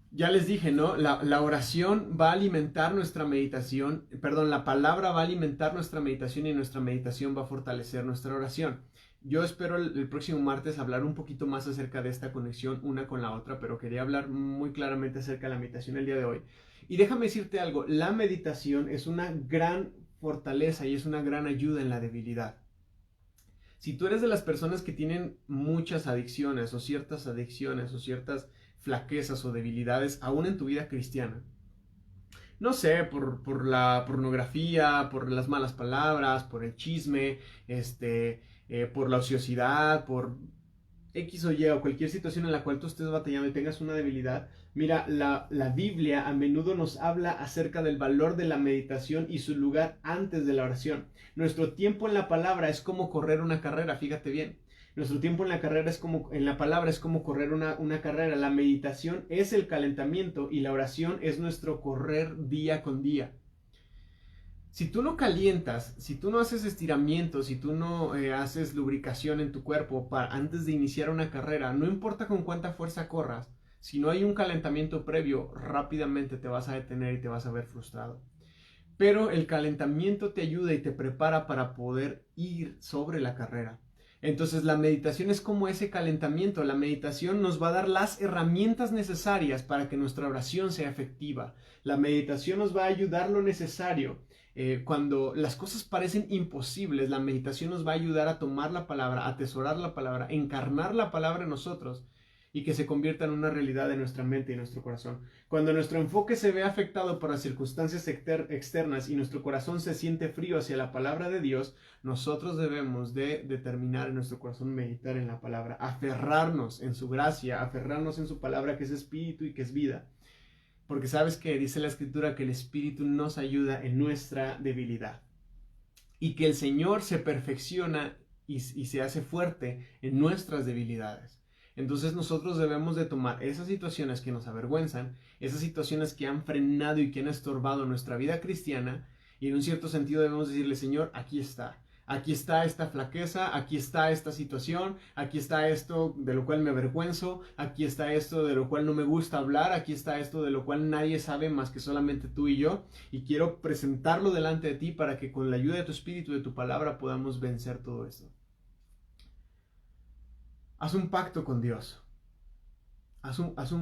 ya les dije, ¿no? La oración va a alimentar nuestra meditación, perdón, la palabra va a alimentar nuestra meditación y nuestra meditación va a fortalecer nuestra oración. Yo espero el próximo martes hablar un poquito más acerca de esta conexión una con la otra, pero quería hablar muy claramente acerca de la meditación el día de hoy. Y déjame decirte algo, la meditación es una gran fortaleza y es una gran ayuda en la debilidad. Si tú eres de las personas que tienen muchas adicciones o ciertas flaquezas o debilidades aún en tu vida cristiana, no sé, por la pornografía, por las malas palabras, por el chisme, por la ociosidad, por X o Y o cualquier situación en la cual tú estés batallando y tengas una debilidad, mira, la Biblia a menudo nos habla acerca del valor de la meditación y su lugar antes de la oración. Nuestro tiempo en la palabra es como correr una carrera, fíjate bien. Nuestro tiempo en la carrera es como, en la palabra es como correr una carrera. La meditación es el calentamiento y la oración es nuestro correr día con día. Si tú no calientas, si tú no haces estiramientos, si tú no haces lubricación en tu cuerpo antes de iniciar una carrera, no importa con cuánta fuerza corras, si no hay un calentamiento previo, rápidamente te vas a detener y te vas a ver frustrado. Pero el calentamiento te ayuda y te prepara para poder ir sobre la carrera. Entonces la meditación es como ese calentamiento. La meditación nos va a dar las herramientas necesarias para que nuestra oración sea efectiva. La meditación nos va a ayudar lo necesario. Cuando las cosas parecen imposibles, la meditación nos va a ayudar a tomar la palabra, a atesorar la palabra, encarnar la palabra en nosotros y que se convierta en una realidad en nuestra mente y en nuestro corazón. Cuando nuestro enfoque se ve afectado por las circunstancias externas y nuestro corazón se siente frío hacia la palabra de Dios, nosotros debemos de determinar en nuestro corazón meditar en la palabra, aferrarnos en su gracia, aferrarnos en su palabra que es espíritu y que es vida. Porque sabes que dice la escritura que el espíritu nos ayuda en nuestra debilidad y que el Señor se perfecciona y se hace fuerte en nuestras debilidades. Entonces nosotros debemos de tomar esas situaciones que nos avergüenzan, esas situaciones que han frenado y que han estorbado nuestra vida cristiana, y en un cierto sentido debemos decirle, Señor, aquí está. Aquí está esta flaqueza, aquí está esta situación, aquí está esto de lo cual me avergüenzo, aquí está esto de lo cual no me gusta hablar, aquí está esto de lo cual nadie sabe más que solamente tú y yo, y quiero presentarlo delante de ti para que con la ayuda de tu espíritu, de tu palabra, podamos vencer todo esto. Haz un pacto con Dios.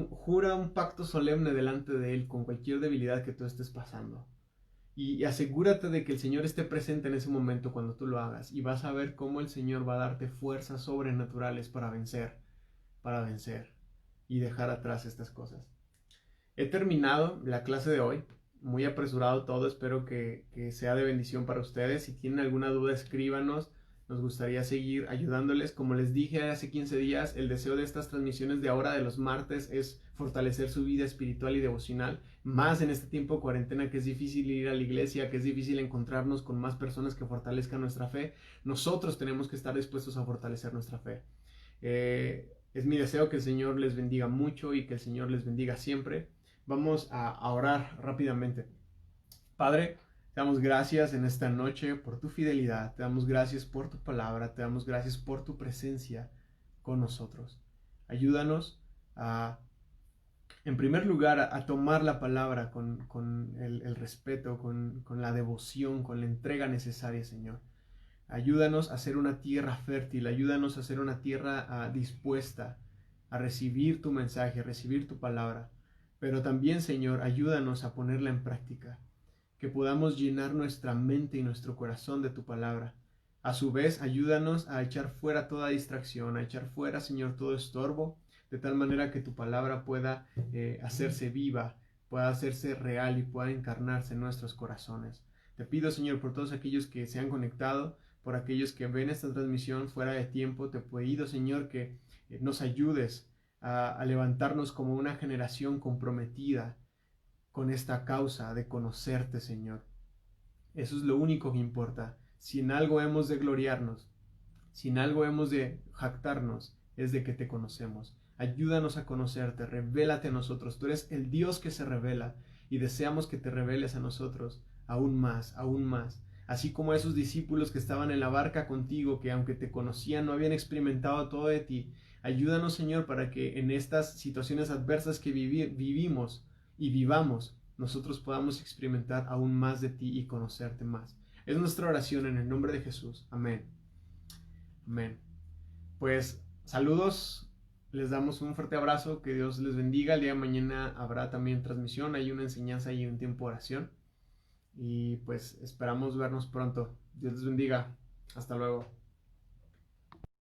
Jura un pacto solemne delante de Él con cualquier debilidad que tú estés pasando. Y asegúrate de que el Señor esté presente en ese momento cuando tú lo hagas. Y vas a ver cómo el Señor va a darte fuerzas sobrenaturales para vencer y dejar atrás estas cosas. He terminado la clase de hoy. Muy apresurado todo. Espero que sea de bendición para ustedes. Si tienen alguna duda, escríbanos. Nos gustaría seguir ayudándoles. Como les dije hace 15 días, el deseo de estas transmisiones de ahora de los martes es fortalecer su vida espiritual y devocional, más en este tiempo de cuarentena que es difícil ir a la iglesia, que es difícil encontrarnos con más personas que fortalezcan nuestra fe. Nosotros tenemos que estar dispuestos a fortalecer nuestra fe. Es mi deseo que el Señor les bendiga mucho y que el Señor les bendiga siempre. Vamos a orar rápidamente. Padre, te damos gracias en esta noche por tu fidelidad, te damos gracias por tu palabra, te damos gracias por tu presencia con nosotros. Ayúdanos en primer lugar, a tomar la palabra con el respeto, con la devoción, con la entrega necesaria, Señor. Ayúdanos a ser una tierra fértil, ayúdanos a ser una tierra dispuesta a recibir tu mensaje, a recibir tu palabra. Pero también, Señor, ayúdanos a ponerla en práctica. Que podamos llenar nuestra mente y nuestro corazón de tu palabra. A su vez, ayúdanos a echar fuera toda distracción, a echar fuera, Señor, todo estorbo, de tal manera que tu palabra pueda hacerse viva, pueda hacerse real y pueda encarnarse en nuestros corazones. Te pido, Señor, por todos aquellos que se han conectado, por aquellos que ven esta transmisión fuera de tiempo, te pido, Señor, que nos ayudes a levantarnos como una generación comprometida con esta causa de conocerte, Señor. Eso es lo único que importa. Si en algo hemos de gloriarnos, si en algo hemos de jactarnos, es de que te conocemos. Ayúdanos a conocerte, revélate a nosotros. Tú eres el Dios que se revela y deseamos que te reveles a nosotros aún más, aún más. Así como esos discípulos que estaban en la barca contigo, que aunque te conocían no habían experimentado todo de ti. Ayúdanos, Señor, para que en estas situaciones adversas que vivimos y vivamos, nosotros podamos experimentar aún más de ti y conocerte más. Es nuestra oración en el nombre de Jesús. Amén. Amén. Pues saludos, les damos un fuerte abrazo, que Dios les bendiga. El día de mañana habrá también transmisión, hay una enseñanza y un tiempo de oración. Y pues esperamos vernos pronto. Dios les bendiga. Hasta luego.